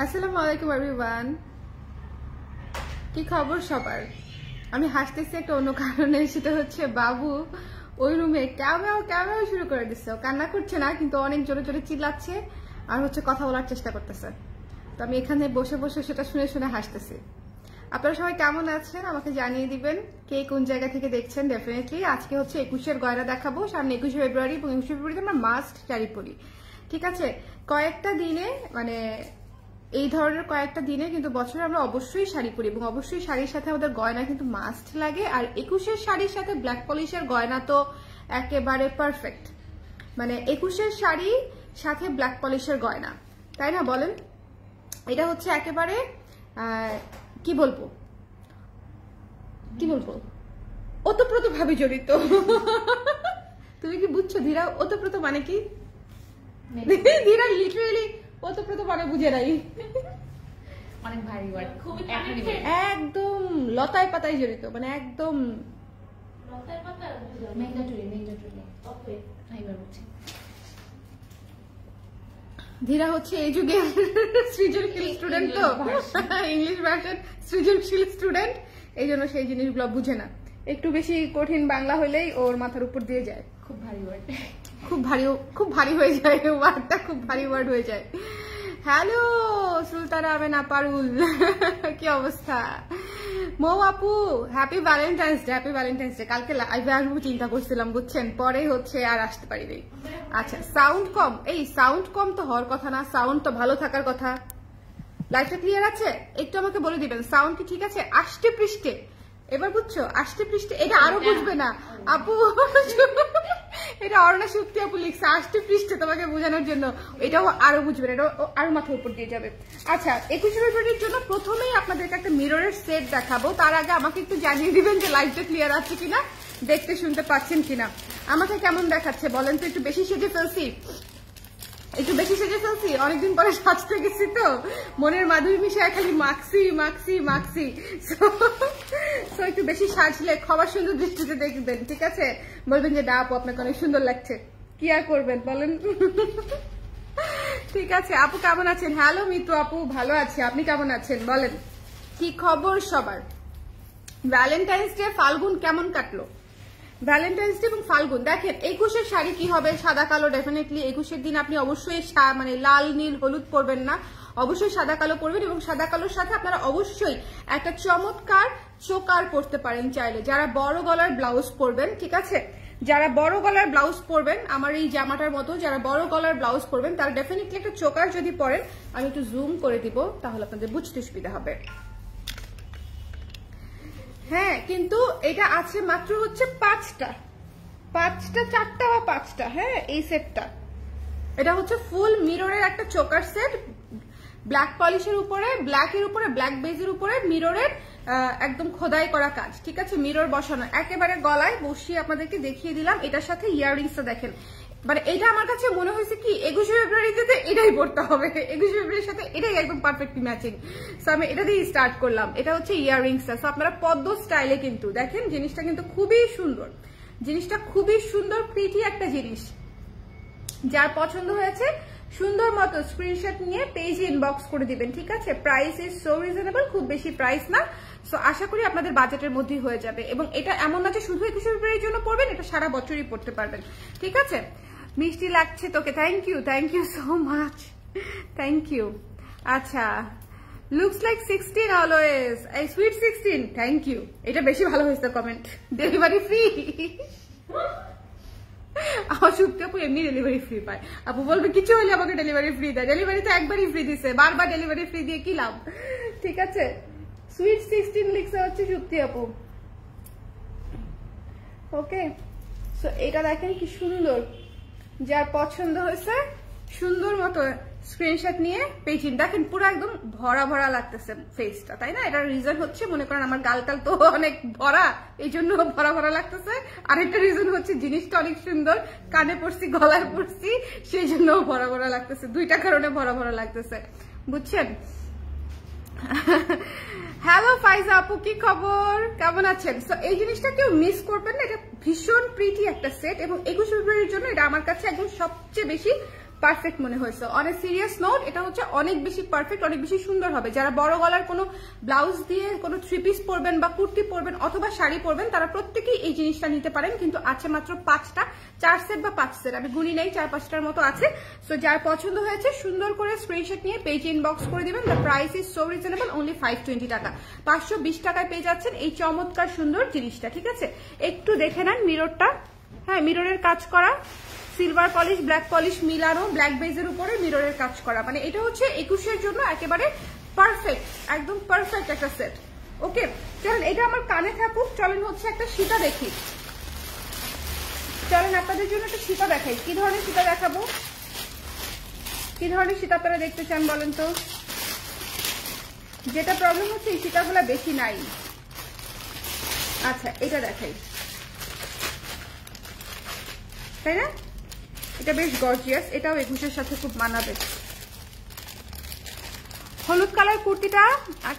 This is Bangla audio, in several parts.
আসসালামু আলাইকুম এভরিওয়ান, কি খবর সবার? আমি হাসতেছি একটা অন্য কারণে, সেটা হচ্ছে বাবু ওই রুমে ক্যামেও ক্যামেও শুরু করে দিচ্ছে। ও কান্না করছে না, কিন্তু অনেক জোরে জোরে চিল্লাচ্ছে আর হচ্ছে কথা বলার চেষ্টা করতেছে। তো আমি এখানে বসে বসে সেটা শুনে শুনে হাসতেছি। আপনারা সবাই কেমন আছেন আমাকে জানিয়ে দিবেন, কে কোন জায়গা থেকে দেখছেন। ডেফিনেটলি আজকে হচ্ছে 21-এর গয়না দেখাবো। সামনে 21শে ফেব্রুয়ারি, এবং 21শে ফেব্রুয়ারিতে আমরা মাস্ট শাড়ি পরি, ঠিক আছে? কয়েকটা দিনে মানে এই ধরনের কয়েকটা দিনে কিন্তু বছরে আমরা অবশ্যই শাড়ি পরি, এবং অবশ্যই শাড়ির সাথে আমাদের গয়না কিন্তু মাস্ট লাগে। আর 21-এর শাড়ির সাথে ব্ল্যাক পলিশের গয়না তো একেবারে পারফেক্ট, মানে 21-এর শাড়ি সাথে ব্ল্যাক পলিশের গয়না, তাই না বলেন? এটা হচ্ছে একেবারে কি বলবো ওতপ্রোত ভাবে জড়িত। তুমি কি বুঝছো ধীরা? ওতপ্রোত মানে কি? ধীরা লিটারালি ওতপ্রোত মানে বুঝে নাই, অনেক ভারী ওয়ার্ড, একদম লতায় পাতায় জড়িত, মানে একদম ধীরা হচ্ছে এই যুগে সৃজনশীল স্টুডেন্ট, তো ইংলিশ ভার্সন সৃজনশীল স্টুডেন্ট, এই জন্য সেই জিনিসগুলো বুঝে না। একটু বেশি কঠিন বাংলা হলেই ওর মাথার উপর দিয়ে যায়। খুব ভারী ওয়ার্ড, খুব ভারী হয়ে যায় ওয়ার্ডটা, খুব ভারী ওয়ার্ড হয়ে যায়। হ্যালো সুলতানা আমেনা পারুল, কি অবস্থা? মৌ আপু happy Valentine's day. Happy Valentine's day. কালকে লাইভে আসবো চিন্তা করছিলাম, বুঝছেন, পরে হচ্ছে আর আসতে পারিনি। আচ্ছা, সাউন্ড কম, এই সাউন্ড কম তো হওয়ার কথা না, সাউন্ড তো ভালো থাকার কথা। লাইভটা ক্লিয়ার আছে? একটু আমাকে বলে দিবেন সাউন্ড কি ঠিক আছে? আষ্টে পৃষ্ঠে এবার বুঝছো? আষ্টে পৃষ্ঠে এটা আরো বুঝবে না আপু, এটা অরুণা শক্তি আপু লিখছে আষ্টে পৃষ্ঠে তোমাকে বোঝানোর জন্য, এটাও আরো বুঝবে না, এটা আরো মাথার উপর দিয়ে যাবে। আচ্ছা, 21শে ফেব্রুয়ারির জন্য প্রথমেই আপনাদেরকে একটা মিররের সেট দেখাবো। তার আগে আমাকে একটু জানিয়ে দিবেন যে লাইভটা ক্লিয়ার আছে কিনা, দেখতে শুনতে পাচ্ছেন কিনা। আমাকে কেমন দেখাচ্ছে বলেন তো? একটু বেশি সেজে ফেলছি, অনেকদিন পরে সাজতে গেছি তো, মনের মাধুরী মিশায় খালি মাখছি। সো একটু বেশি সাজলে ক্ষমা সুন্দর দৃষ্টিতে দেখবেন, ঠিক আছে? বলবেন যে না আপু আপনাকে অনেক সুন্দর লাগছে, কি আর করবেন বলেন। ঠিক আছে, আপু কেমন আছেন? হ্যালো মিতু আপু, ভালো আছি, আপনি কেমন আছেন বলেন? কি খবর সবার? ভ্যালেন্টাইন্স ডে ফাল্গুন কেমন কাটলো? ভ্যালেন্টাইন্স ডে এবং ফাল্গুন, দেখেন 21-এর শাড়ি কি হবে? সাদা কালো। ডেফিনেটলি 21-এর দিন আপনি অবশ্যই মানে লাল নীল হলুদ পরবেন না, অবশ্যই সাদা কালো পরবেন, এবং সাদা কালোর সাথে আপনারা অবশ্যই একটা চমৎকার চোকার পরতে পারেন চাইলে। যারা বড় গলার ব্লাউজ পরবেন, ঠিক আছে, যারা বড় গলার ব্লাউজ পরবেন আমার এই জামাটার মতো, যারা বড় গলার ব্লাউজ পরবেন তারা ডেফিনেটলি একটা চোকার যদি পরেন, আমি একটু জুম করে দিব তাহলে আপনাদের বুঝতে সুবিধা হবে। হ্যাঁ, কিন্তু এটা আছে মাত্র হচ্ছে 5টা, 4টা বা 5টা। হ্যাঁ, এই সেটটা, এটা হচ্ছে ফুল মিররের একটা চোকার সেট, ব্ল্যাক পলিশের উপরে, ব্ল্যাকের উপরে, ব্ল্যাক বেজের উপরে মিররের একদম খোদাই করা কাজ, ঠিক আছে? মিরর বসানো, একেবারে গলায় বসিয়ে আপনাদেরকে দেখিয়ে দিলাম। এটার সাথে ইয়াররিংসটা দেখেন, মানে এটা আমার কাছে মনে হয়েছে কি 21শে ফেব্রুয়ারিতে এটাই পড়তে হবে, 21শে ফেব্রুয়ারির সাথে এটাই একদম পারফেক্টলি ম্যাচিং। সো আমি এটা দিয়ে স্টার্ট করলাম। এটা হচ্ছে ইয়াররিংসটা। সো আপনারা পদ্ম স্টাইলে কিন্তু দেখেন, জিনিসটা কিন্তু খুবই সুন্দর, জিনিসটা খুবই সুন্দর, প্রিটি একটা জিনিস। যার পছন্দ হয়েছে সুন্দর মতো স্ক্রিনশট নিয়ে পেজে ইনবক্স করে দিবেন, ঠিক আছে? প্রাইস ইজ সো রিজনেবল, খুব বেশি প্রাইস না। সো আশা করি আপনাদের বাজেটের মধ্যেই হয়ে যাবে, এবং এটা এমন না যে শুধু 21শে ফেব্রুয়ারির জন্য পড়বেন, এটা সারা বছরই পড়তে পারবেন, ঠিক আছে? মিষ্টি লাগছে তোকে, thank you so much, thank you. আচ্ছা, লুকস লাইক 16 অলওয়েজ, এই সুইট 16, থ্যাংক ইউ। এটা বেশি ভালো হয়েছে কমেন্ট, ডেলিভারি ফ্রি। আমার সত্যি আপু এমনি ডেলিভারি ফ্রি পায়, আপু বলবে কিছু হলে আমাকে ডেলিভারি ফ্রি দেয়। ডেলিভারি তো একবারই ফ্রি দিছে, বারবার ডেলিভারি ফ্রি দিয়ে কি লাভ, ঠিক আছে? সুইট 16 লিখছে হচ্ছে সত্যি আপু। ওকে, সো এটা দেখেন কি সুন্দর, যার পছন্দ হয়েছে সুন্দর মতো স্ক্রিনশট নিয়ে পেজিন। দেখেন পুরো একদম ভরা ভরা লাগতেছে ফেসটা, তাই না? এটার রিজন হচ্ছে, মনে করেন আমার গালটাল তো অনেক ভরা, এই জন্য ভরা ভরা লাগতেছে। আরেকটা রিজন হচ্ছে জিনিসটা অনেক সুন্দর, কানে পড়ছি, গলায় পড়ছি, সেই জন্য ভরা ভরা লাগতেছে। দুইটা কারণে ভরা ভরা লাগতেছে, বুঝছেন? হ্যালো ফাইজা আপু, কি খবর, কেমন আছেন? সো এই জিনিসটা কেউ মিস করবেন না, এটা ভীষণ প্রিটি একটা সেট, এবং 21শে ফেব্রুয়ারির জন্য এটা আমার কাছে একদম সবচেয়ে বেশি পারফেক্ট মনে হয়েছে। অনেক সিরিয়াস নোট, এটা হচ্ছে অনেক বেশি পারফেক্ট, অনেক বেশি সুন্দর হবে। যারা বড় গলার কোনো ব্লাউজ দিয়ে কোনো 3 পিস পরবেন বা কুর্তি পরবেন অথবা শাড়ি পরবেন তারা প্রত্যেকেই এই জিনিসটা নিতে পারেন। কিন্তু আছে মাত্র 5টা, 4 সেট বা 5 সেট, আমি গুনি নেই, 4-5টার মতো আছে। সো যার পছন্দ হয়েছে সুন্দর করে স্ক্রিনশট নিয়ে পেজে ইনবক্স করে দিবেন। The price is so reasonable, only 520 টাকা। 520 টাকায় পেয়ে যাচ্ছেন এই চমৎকার সুন্দর জিনিসটা। ঠিক আছে, একটু দেখে নেন মিররটা। হ্যাঁ, মিররের কাজ করা, সিলভার পলিশ, ব্ল্যাক পলিশ মিলানো, ব্ল্যাক বেজের উপরে মিররের কাজ করা, মানে এটা হচ্ছে 21 এর জন্য একেবারে পারফেক্ট, একদম পারফেক্ট একটা সেট। ওকে, চলেন এটা আমার কানে থাকুক। চলেন হচ্ছে একটা সীতা দেখি, চলেন আপনাদের জন্য একটা সীতা দেখাই। কি ধরনের সীতা দেখাবো, কি ধরনের সীতা আপনারা দেখতে চান বলেন তো? যেটা প্রবলেম হচ্ছে এই সীতাগুলা বেশি নাই। আচ্ছা, এটা দেখাই, তাই না? এটা বেশ গর্জিয়াস, এটাও 21 সাথে খুব মানাবে। হলুদ কালার কুর্তিটা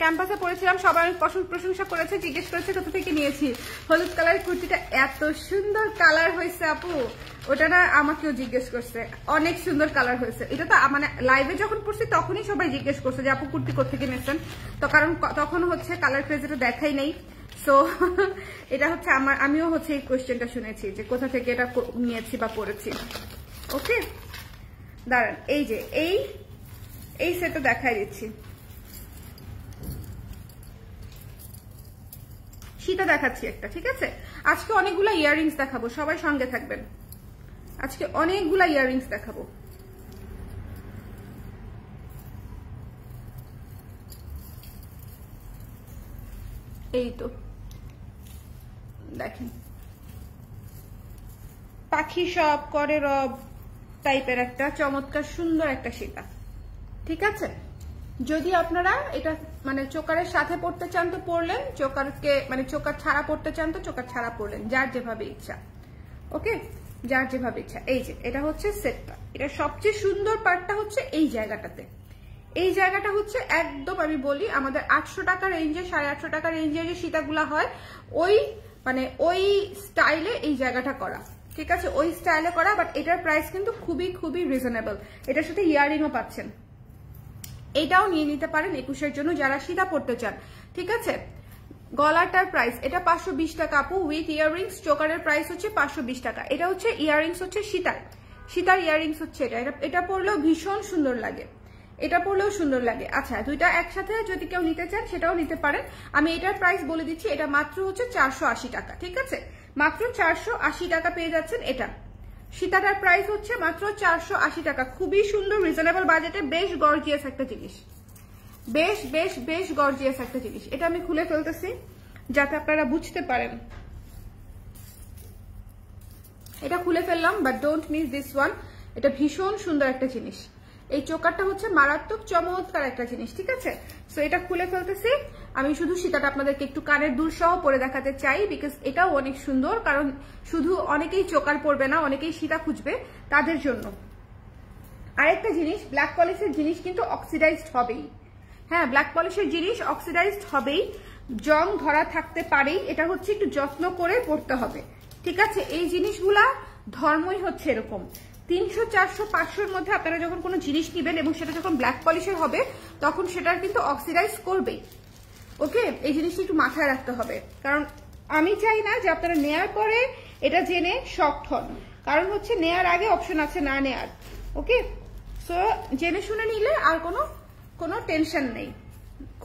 ক্যাম্পাসে পরেছিলাম, সবাই অনেক প্রশংসা করেছে, জিজ্ঞেস করেছে কোথা থেকে নিয়েছি। হলুদ কালার কুর্তিটা এত সুন্দর কালার হয়েছে আপু, ওটা না আমাকেও জিজ্ঞেস করছে, অনেক সুন্দর কালার হয়েছে। এটা তো মানে লাইভে যখন পড়ছি তখনই সবাই জিজ্ঞেস করছে যে আপু কুর্তি কোথেকে নিয়েছেন, তো কারণ তখন হচ্ছে কালার ক্রেজটা দেখাই নেই। সো এটা হচ্ছে আমিও হচ্ছে এই কোয়েশ্চেনটা শুনেছি যে কোথা থেকে এটা নিয়েছি বা পড়েছি। ওকে, দাঁড়ান, এই যে এই সেটটা দেখাই দিচ্ছি, সেটা দেখাচ্ছি একটা। ঠিক আছে, আজকে অনেকগুলা ইয়াররিংস দেখাবো, সবাই সঙ্গে থাকবেন। আজকে অনেকগুলা ইয়াররিংস দেখাবো। এই তো দেখেন, পাখি সব করে রব টাইপের একটা চমৎকার সুন্দর একটা সীতা। ঠিক আছে, যদি আপনারা এটা মানে চোকারের সাথে পড়তে চান তো পড়লেন, চোকারকে মানে চোকার ছাড়া পড়তে চান তো চোকার ছাড়া পড়লেন, যার যেভাবে ইচ্ছা। ওকে, যার যেভাবে ইচ্ছা। এই যে এটা হচ্ছে সেটটা, এটা সবচেয়ে সুন্দর পার্টটা হচ্ছে এই জায়গাটাতে। এই জায়গাটা হচ্ছে একদম আমি বলি আমাদের 800 টাকা রেঞ্জে, 850 টাকা রেঞ্জে যে সীতাগুলা হয় ওই মানে ওই স্টাইলে এই জায়গাটা করা। ঠিক আছে, ওই স্টাইলে করা, বাট এটার প্রাইস কিন্তু খুবই খুবই রিজনেবল। এটার সাথে ইয়াররিংও পাচ্ছেন, এটাও নিয়ে নিতে পারেন 21 জন্য যারা সীতা পড়তে চান। ঠিক আছে, গলাটার প্রাইস এটা 520 টাকা আপু, উইথ ইয়াররিংস। চোকারের প্রাইস হচ্ছে 520 টাকা। এটা হচ্ছে ইয়াররিংস হচ্ছে সীতার ইয়াররিংস হচ্ছে এটা পরলেও ভীষণ সুন্দর লাগে, এটা পরলেও সুন্দর লাগে। আচ্ছা, দুইটা একসাথে যদি কেউ নিতে চান সেটাও নিতে পারেন। আমি এটার প্রাইস বলে দিচ্ছি, এটা মাত্র হচ্ছে 480 টাকা। ঠিক আছে, মাত্র 480 টাকা পেয়ে যাচ্ছেন এটা। সীতাটার প্রাইস হচ্ছে মাত্র 480 টাকা। খুবই সুন্দর রিজনেবল বাজেটে বেশ গর্জিয়াস একটা জিনিস, বেশ বেশ বেশ গর্জিয়াস একটা জিনিস। এটা আমি খুলে ফেলতেছি যাতে আপনারা বুঝতে পারেন। এটা খুলে ফেললাম, but don't miss this one. এটা ভীষণ সুন্দর একটা জিনিস, এই চোকারটা হচ্ছে মারাত্মক চমৎকার একটা জিনিস। ঠিক আছে, সো এটা খুলে ফেলতেছি। আমি শুধু সীতাটা আপনাদেরকে একটু কানের দুল সহ পরে দেখাতে চাই, বিকজ এটাও অনেক সুন্দর। কারণ শুধু অনেকেই চোকার পরবে না, অনেকেই সীতা খুঁজবে, তাদের জন্য। আরেকটা জিনিস, ব্ল্যাক পলিশের জিনিস কিন্তু অক্সিডাইজড হবেই। হ্যাঁ, ব্ল্যাক পলিশের জিনিস অক্সিডাইজড হবেই, জং ধরা থাকতে পারেই। এটা হচ্ছে একটু যত্ন করে পড়তে হবে। ঠিক আছে, এই জিনিসগুলা ধর্মই হচ্ছে এরকম। 300, 400, 500-র মধ্যে আপনারা যখন কোনো জিনিস নিবেন এবং সেটা যখন ব্ল্যাক পলিশের হবে তখন সেটার কিন্তু অক্সিডাইজ করবেই। ওকে, এই জিনিসটা একটু মাথায় রাখতে হবে, কারণ আমি চাই না যে আপনারা নেয়ার পরে এটা জেনে শকড হন। কারণ হচ্ছে নেয়ার আগে অপশন আছে না নেয়ার। ওকে, সো জেনে শুনে নিলে আর কোনো টেনশন নেই।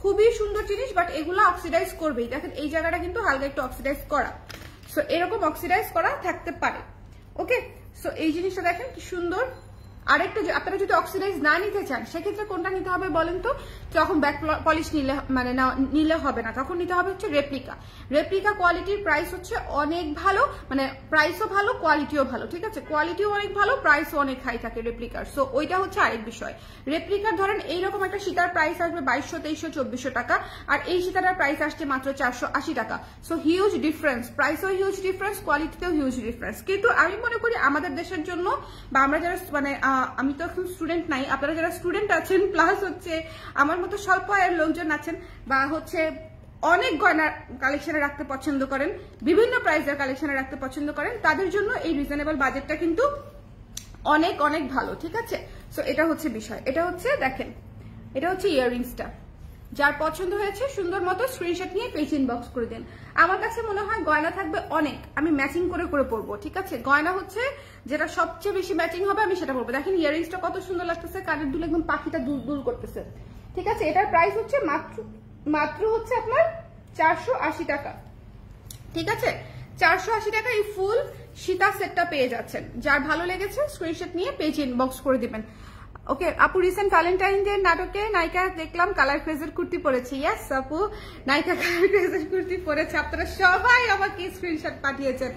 খুবই সুন্দর জিনিস, বাট এগুলো অক্সিডাইজ করবেই। দেখেন এই জায়গাটা কিন্তু হালকা একটু অক্সিডাইজ করা, সো এরকম অক্সিডাইজ করা থাকতে পারে। ওকে, সো এই জিনিসটা দেখেন কি সুন্দর। আরেকটা, আপনারা যদি অক্সিডাইজ না নিতে চান সেক্ষেত্রে কোনটা নিতে হবে বলেন তো? যখন ব্যাক পলিশ নিলে মানে নিলে হবে না, তখন নিতে হবে হচ্ছে রেপ্লিকা। রেপ্লিকা কোয়ালিটির প্রাইস হচ্ছে অনেক ভালো, মানে প্রাইসও ভালো, কোয়ালিটিও ভালো। ঠিক আছে, কোয়ালিটিও অনেক ভালো, প্রাইসও অনেক হাই থাকে রেপ্লিকার। সো ওইটা হচ্ছে আরেক বিষয়। রেপ্লিকার ধরেন এইরকম একটা সীতার প্রাইস আসবে 2200, 2300, 2400 টাকা, আর এই সীতাটার প্রাইস আসছে মাত্র 480 টাকা। সো হিউজ ডিফারেন্স, প্রাইসও হিউজ ডিফারেন্স, কোয়ালিটিতেও হিউজ ডিফারেন্স। কিন্তু আমি মনে করি আমাদের দেশের জন্য বা আমরা যারা মানে আমি তো এখন স্টুডেন্ট নাই, আপনারা যারা স্টুডেন্ট আছেন প্লাস হচ্ছে আমার মতো স্বল্প আয়ের লোকজন আছেন বা হচ্ছে অনেক গয়না কালেকশনে রাখতে পছন্দ করেন, বিভিন্ন প্রাইসের কালেকশনে রাখতে পছন্দ করেন, তাদের জন্য এই রিজনেবল বাজেটটা কিন্তু অনেক অনেক ভালো, ঠিক আছে। সো এটা হচ্ছে বিষয়। এটা হচ্ছে দেখেন, এটা হচ্ছে ইয়াররিংসটা। যার পছন্দ হয়েছে সুন্দর মতো স্ক্রিনশট নিয়ে পেজ ইনবক্স করে দেন। আমার কাছে মনে হয় গয়না থাকবে অনেক, আমি ম্যাচিং করে করে পরবো, ঠিক আছে। গয়না হচ্ছে যেটা সবচেয়ে বেশি ম্যাচিং হবে আমি সেটা পরবো। দেখেন ইয়াররিংসটা কত সুন্দর লাগতেছে, কানের দুল একদম পাখিটা দুল দুল করতেছে, ঠিক আছে। এটার প্রাইস হচ্ছে মাত্র হচ্ছে আপনার 480 টাকা, ঠিক আছে। 480 টাকা এই ফুল সীতা সেটটা পেয়ে যাচ্ছেন। যার ভালো লেগেছে স্ক্রিনশট নিয়ে পেজ ইনবক্স করে দিবেন। ওকে আপু, রিসেন্ট ভ্যালেন্টাইন ডে নাটকে নায়িকা দেখলাম কালার ক্রেজের কুর্তি পরেছে। ইয়েস আপু, নায়িকা কালার ক্রেজের কুর্তি পরেছে। আপনারা সবাই আমাকে স্ক্রিনশট পাঠিয়েছেন,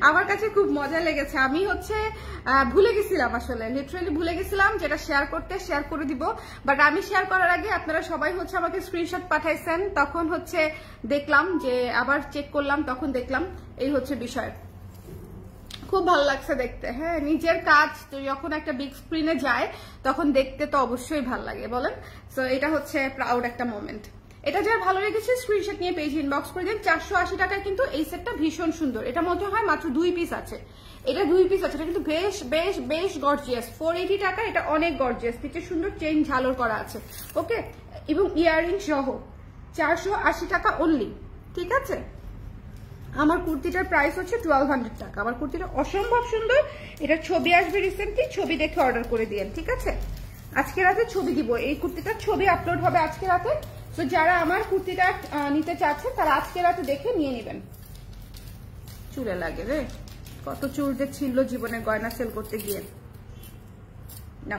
আমার কাছে খুব মজা লেগেছে। আমি হচ্ছে ভুলে গেছিলাম, আসলে লিটারালি ভুলে গেছিলাম যেটা শেয়ার করতে, শেয়ার করে দিব। বাট আমি শেয়ার করার আগে আপনারা সবাই হচ্ছে আমাকে স্ক্রিনশট পাঠাইছেন, তখন হচ্ছে দেখলাম যে আবার চেক করলাম, তখন দেখলাম এই হচ্ছে বিষয়। খুব ভালো লাগছে দেখতে। হ্যাঁ, নিজের কাজ যখন একটা বিগ স্ক্রিনে যায় তখন দেখতে তো অবশ্যই ভালো লাগে, বলেন। সো এটা হচ্ছে প্রাউড একটা মোমেন্ট। এটা যার ভালো লেগেছে স্ক্রিনশট নিয়ে পেজ ইনবক্স করে দিন। 480 টাকায় কিন্তু এই সেটটা ভীষণ সুন্দর। এটা মধ্যে হয় মাত্র 2 পিস আছে, এটা 2 পিস আছে। এটা কিন্তু বেশ বেশ বেশ গর্জিয়াস। 480 টাকা, এটা অনেক গর্জিয়াস। নিচে সুন্দর চেইন ঝালর করা আছে, ওকে, এবং ইয়াররিং সহ 480 টাকা অনলি, ঠিক আছে। আমার কুর্তিটার প্রাইস হচ্ছে 1200 টাকা। আমার কুর্তিটা অসম্ভব সুন্দর। এটার ছবি আসবে রিসেন্টলি, ছবি দেখে অর্ডার করে দিয়েন, ঠিক আছে। আজকে রাতে ছবি দিব, এই কুর্তিটার ছবি আপলোড হবে আজকে রাতে। তো যারা আমার কুর্তিটা নিতে চাচ্ছেন তারা আজকে রাতে দেখে নিয়ে নেবেন। চুলে লাগে রে, কত চুল যে ছিল জীবনে গয়না সেল করতে গিয়ে। না,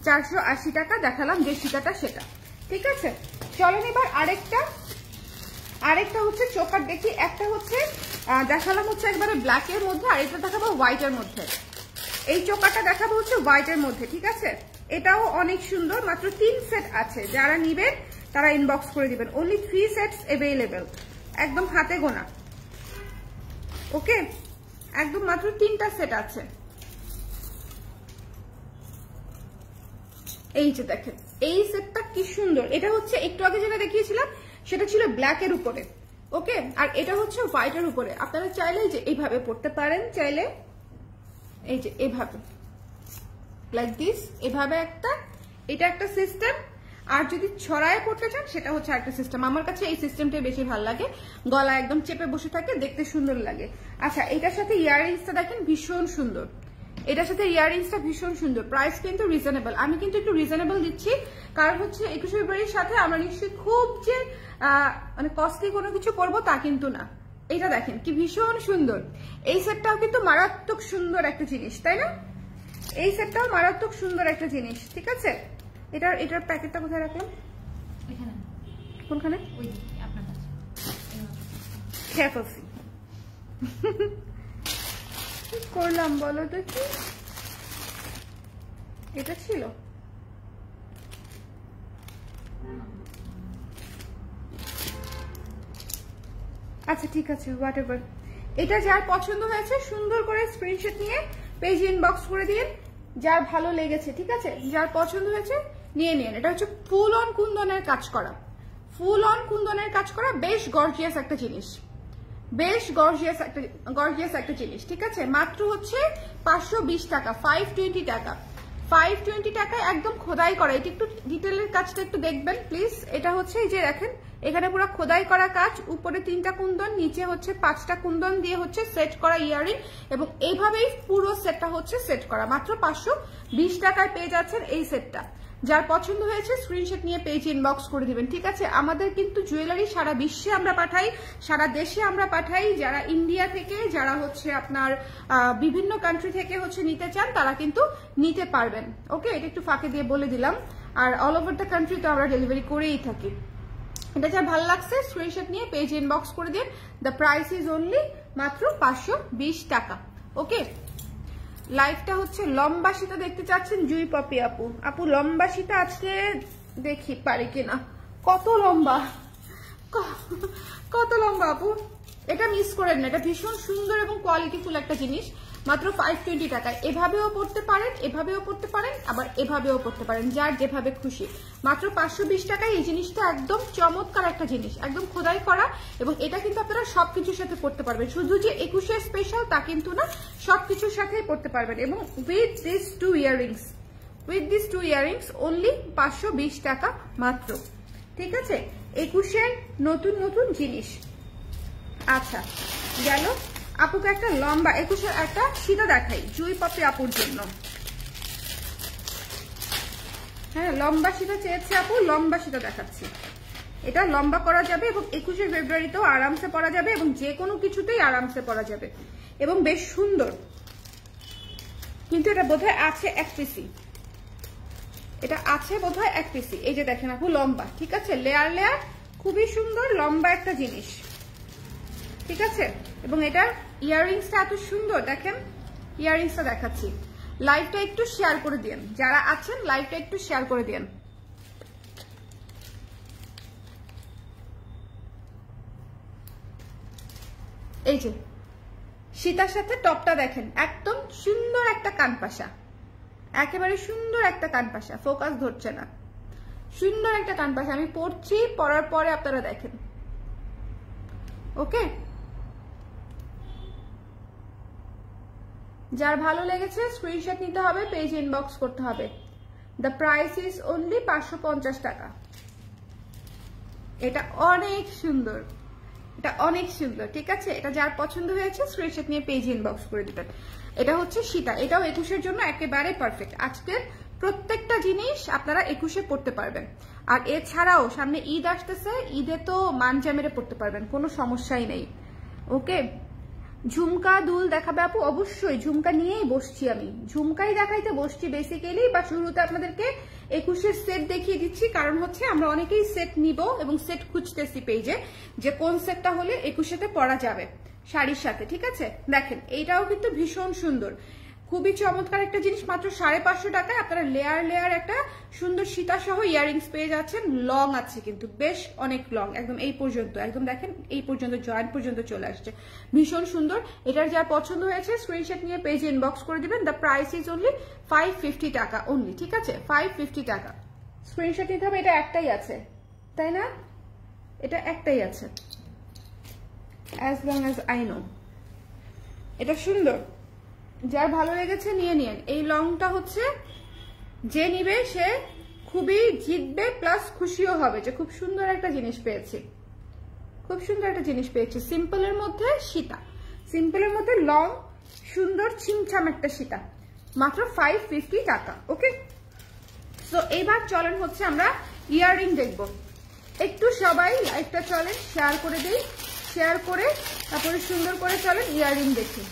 480 টাকা দেখালাম যে সীতাটা সেটা, ঠিক আছে। চলেন এবার আরেকটা হচ্ছে চোকার দেখি। একটা হচ্ছে দেখালাম হচ্ছে একবারে ব্ল্যাকের মধ্যে, আরেকটা দেখাবো হোয়াইটের মধ্যে। এই চোকারটা দেখাবো হচ্ছে হোয়াইটের মধ্যে, ঠিক আছে। এটাও অনেক সুন্দর। মাত্র 3 সেট আছে, যারা নিবেন তারা ইনবক্স করে দিবেন। অনলি 3 সেটস অ্যাভেলেবেল, একদম হাতে গোনা, ওকে। একদম মাত্র 3টা সেট আছে। এই যে দেখেন, এই সেটটা কি সুন্দর। এটা হচ্ছে একটু আগে যেটা দেখিয়েছিলাম সেটা ছিল ব্ল্যাকের উপরে, ওকে, আর এটা হচ্ছে হোয়াইটের উপরে। আপনারা চাইলে যে এইভাবে পড়তে পারেন, চাইলে এই যে এইভাবে লাইক দিস, এভাবে এটা একটা সিস্টেম। আর যদি ছড়ায় পড়তে চান সেটা হচ্ছে একটা সিস্টেম। আমার কাছে এই সিস্টেমটাই বেশি ভালো লাগে, গলা একদম চেপে বসে থাকে, দেখতে সুন্দর লাগে। আচ্ছা, এটার সাথে ইয়াররিংসটা দেখেন ভীষণ সুন্দর। এটার সাথে ইয়াররিংসটা ভীষণ সুন্দর। প্রাইস কিন্তু রিজনেবল। আমি কিন্তু একটু রিজনেবল দিচ্ছি, কারণ হচ্ছে 21 ফেব্রুয়ারির সাথে আমরা নিশ্চয়ই খুব যে মানে কস্টলি কোনো কিছু করবো তা কিন্তু না। এটা দেখেন কি ভীষণ সুন্দর। এই সেটটাও কিন্তু মারাত্মক সুন্দর একটা জিনিস, তাই না? এই সেটটাও মারাত্মক সুন্দর একটা জিনিস, ঠিক আছে। এটার প্যাকেটটা কোথায় রাখলাম? কোনখানে? খেয়ে ফেলছি। কি করলাম বলো তো, কি এটা ছিল? আচ্ছা ঠিক আছে, হোয়াট এভার। এটা যার পছন্দ হয়েছে সুন্দর করে স্ক্রিনশট নিয়ে পেজ ইনবক্স করে দিন, যার ভালো লেগেছে, ঠিক আছে। যার পছন্দ হয়েছে নিয়ে নিন। এটা হচ্ছে ফুল অন কুন্দনের কাজ করা, ফুল অন কুন্দনের কাজ করা, বেশ গর্জিয়াস একটা জিনিস, বেশ গর্জিয়াস একটা জিনিস, ঠিক আছে। মাত্র হচ্ছে 520 টাকা, 520 টাকা, 520 টাকায় একদম খোদাই করা। এটা একটু ডিটেলের কাজটা একটু দেখবেন প্লিজ। এটা হচ্ছে এই যে দেখেন, এখানে পুরো খোদাই করা কাজ, উপরে 3টা কুন্দন, নিচে হচ্ছে 5টা কুন্দন দিয়ে হচ্ছে সেট করা ইয়ারিং, এবং এইভাবেই পুরো সেটটা হচ্ছে সেট করা। মাত্র 520 টাকায় পেয়ে যাচ্ছেন এই সেটটা। যার পছন্দ হয়েছে স্ক্রিনশট নিয়ে পেজ ইনবক্স করে দিবেন, ঠিক আছে। আমাদের কিন্তু জুয়েলারি সারা বিশ্বে আমরা পাঠাই, সারা দেশে আমরা পাঠাই। যারা ইন্ডিয়া থেকে, যারা হচ্ছে আপনার বিভিন্ন কান্ট্রি থেকে হচ্ছে নিতে চান তারা কিন্তু নিতে পারবেন, ওকে। এটা একটু ফাঁকে দিয়ে বলে দিলাম। আর অল ওভার দ্য কান্ট্রি তো আমরা ডেলিভারি করেই থাকি। এটা যা ভালো লাগছে স্ক্রিনশট নিয়ে পেজ ইনবক্স করে দিন। দ্য প্রাইস ইজ অনলি মাত্র 520 টাকা, ওকে। লাইভটা হচ্ছে লম্বা শীতা দেখতে চাচ্ছেন জুই পপি আপু। আপু লম্বা শীতা আজকে দেখি পারি কিনা। কত লম্বা, কত লম্বা আপু, এটা মিস করেন না। এটা ভীষণ সুন্দর এবং কোয়ালিটিফুল একটা জিনিস। মাত্র 520 টাকায়। এভাবেও পড়তে পারেন, এভাবেও পড়তে পারেন, আবার এভাবেও পড়তে পারেন, যার যেভাবে খুশি। মাত্র 520 টাকায় এই জিনিসটা একদম চমৎকার একটা জিনিস, একদম খোদাই করা। এবং এটা কিন্তু আপনারা সবকিছুর সাথে পড়তে পারবেন, শুধু যে 21 স্পেশাল তা কিন্তু না, সবকিছুর সাথেই পড়তে পারবেন। এবং with this two earrings, with this two earrings only 520 টাকা মাত্র। ঠিক আছে, 21 নতুন নতুন জিনিস। আচ্ছা গেল। আপুকে একটা লম্বা 21 একটা সীতা দেখাই জুই পপি আপুর জন্য। হ্যাঁ, লম্বা সীতা চেয়েছে আপু, লম্বা সীতা দেখাচ্ছি। এটা লম্বা করা যাবে এবং 21 ফেব্রুয়ারিতেও আরামসে পরা যাবে এবং যে কোনো কিছুতেই আরামসে পরা যাবে এবং বেশ সুন্দর। কিন্তু এটা বোধহয় আছে 1 পিসি, এটা আছে বোধহয় 1 পিসি। এই যে দেখেন আপু লম্বা, ঠিক আছে, লেয়ার লেয়ার, খুবই সুন্দর লম্বা একটা জিনিস। ঠিক আছে, এবং এটা ইয়াররিংসটা এত সুন্দর, দেখেন ইয়াররিংসটা দেখাচ্ছি। লাইভটা একটু শেয়ার করে দিন, যারা আছেন লাইভটা একটু শেয়ার করে দিন। এই যে সীতার সাথে টপটা দেখেন, একদম সুন্দর একটা কানপাশা, একেবারে সুন্দর একটা কানপাশা, ফোকাস ধরছে না, সুন্দর একটা কানপাশা। আমি পরছি, পরার পরে আপনারা দেখেন। ওকে, যার ভালো লেগেছে স্ক্রিনশট নিতে হবে, পেজ ইনবক্স করতে হবে। দ্য প্রাইস ইজ অনলি 550 টাকা। এটা অনেক সুন্দর, এটা অনেক সুন্দর। ঠিক আছে, এটা যার পছন্দ হয়েছে স্ক্রিনশট নিয়ে পেজ ইনবক্স করে দিবেন। এটা হচ্ছে সীতা, এটাও 21 জন্য একেবারে পারফেক্ট। আজকের প্রত্যেকটা জিনিস আপনারা 21 পড়তে পারবেন। আর এছাড়াও সামনে ঈদ আসতেছে, ঈদে তো মানজা মেরে পড়তে পারবেন, কোনো সমস্যাই নেই। ওকে, ঝুমকা দুল দেখাবে আপু? অবশ্যই ঝুমকা নিয়েই বসছি, আমি ঝুমকাই দেখাইতে বসছি বেসিক্যালি। বা শুরুতে আপনাদেরকে 21 সেট দেখিয়ে দিচ্ছি, কারণ হচ্ছে আমরা অনেকেই সেট নিব এবং সেট খুঁজতেছি পেজে, যে কোন সেটটা হলে 21তে পরা যাবে শাড়ির সাথে। ঠিক আছে, দেখেন এইটাও কিন্তু ভীষণ সুন্দর, খুবই চমৎকার একটা জিনিস। মাত্র 550 টাকায় আপনারা লেয়ার লেয়ার একটা সুন্দর সীতা সহ ইয়াররিংস পেয়ে যাচ্ছেন। লং আছে কিন্তু, বেশ অনেক লং, একদম এই পর্যন্ত, একদম দেখেন এই পর্যন্ত, জয়েন্ট পর্যন্ত চলে আসছে, ভীষণ সুন্দর। এটার যার পছন্দ হয়েছে স্ক্রিনশট নিয়ে পেজে ইনবক্স করে দিবেন। দ্য প্রাইস ইজ অনলি 550 টাকা অনলি। ঠিক আছে, 550 টাকা স্ক্রিনশট নিতে হবে। এটা একটাই আছে, তাই না? এটা একটাই আছে, as long as I know. এটা সুন্দর, যার ভালো লেগেছে নিয়ে নিন। এই লংটা হচ্ছে যে নিবে সে খুবই জিতবে, প্লাস খুশিও হবে যে খুব সুন্দর একটা জিনিস পেয়েছি, খুব সুন্দর একটা জিনিস পেয়েছি। সিম্পলের মধ্যে সীতা, সিম্পলের মধ্যে লং, সুন্দর ছিমছাম একটা সীতা, মাত্র 550 টাকা। ওকে, সো এইবার চলেন হচ্ছে আমরা ইয়াররিং দেখবো। একটু সবাই লাইভটা চলেন শেয়ার করে দেই, শেয়ার করে তারপরে সুন্দর করে চলেন ইয়াররিং দেখি।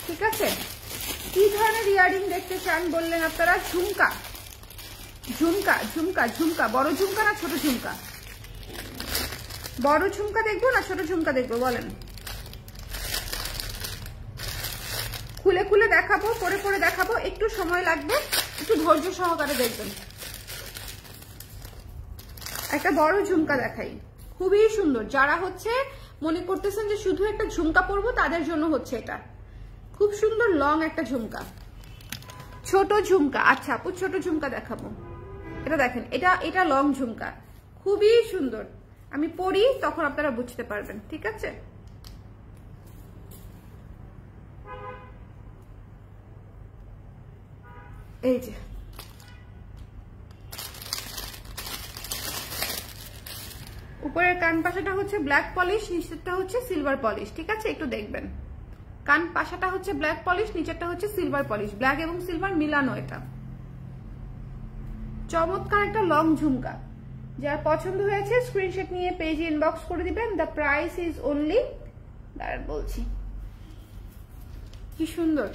ঠিক আছে, কি ধরনের ইয়াররিং দেখতে চান বললেন আপনারা? ঝুমকা, ঝুমকা, ঝুমকা, ঝুমকা, বড় ঝুমকা না ছোট ঝুমকা? বড় ঝুমকা দেখবো না ছোট ঝুমকা দেখবো বলেন? খুলে খুলে দেখাবো, পরে পরে দেখাবো, একটু সময় লাগবে, একটু ধৈর্য সহকারে দেখবেন। একটা বড় ঝুমকা দেখাই, খুবই সুন্দর। যারা হচ্ছে মনে করতেছেন যে শুধু একটা ঝুমকা পরবো, তাদের জন্য হচ্ছে এটা খুব সুন্দর লং একটা ঝুমকা। ছোট ঝুমকা, আচ্ছা আপু ছোট ঝুমকা দেখাবো। এটা দেখেন, এটা এটা লং ঝুমকা, খুবই সুন্দর। আমি পরি তখন আপনারা বুঝতে পারবেন। ঠিক আছে, এই যে উপরের কান পাশাটা হচ্ছে ব্ল্যাক পলিশ, নিচেরটা হচ্ছে সিলভার পলিশ। ঠিক আছে, একটু দেখবেন, কান পাশাটা হচ্ছে ব্ল্যাক পলিশ, নিচেরটা হচ্ছে সিলভার পলিশ, ব্ল্যাক এবং সিলভার মিলানো। এটা চমৎকার একটা লং ঝুমকা। যার পছন্দ হয়েছে স্ক্রিনশট নিয়ে পেজে ইনবক্স করে দিবেন। দ্য প্রাইস ইজ অনলি, দাঁড়ান বলছি, কি সুন্দর,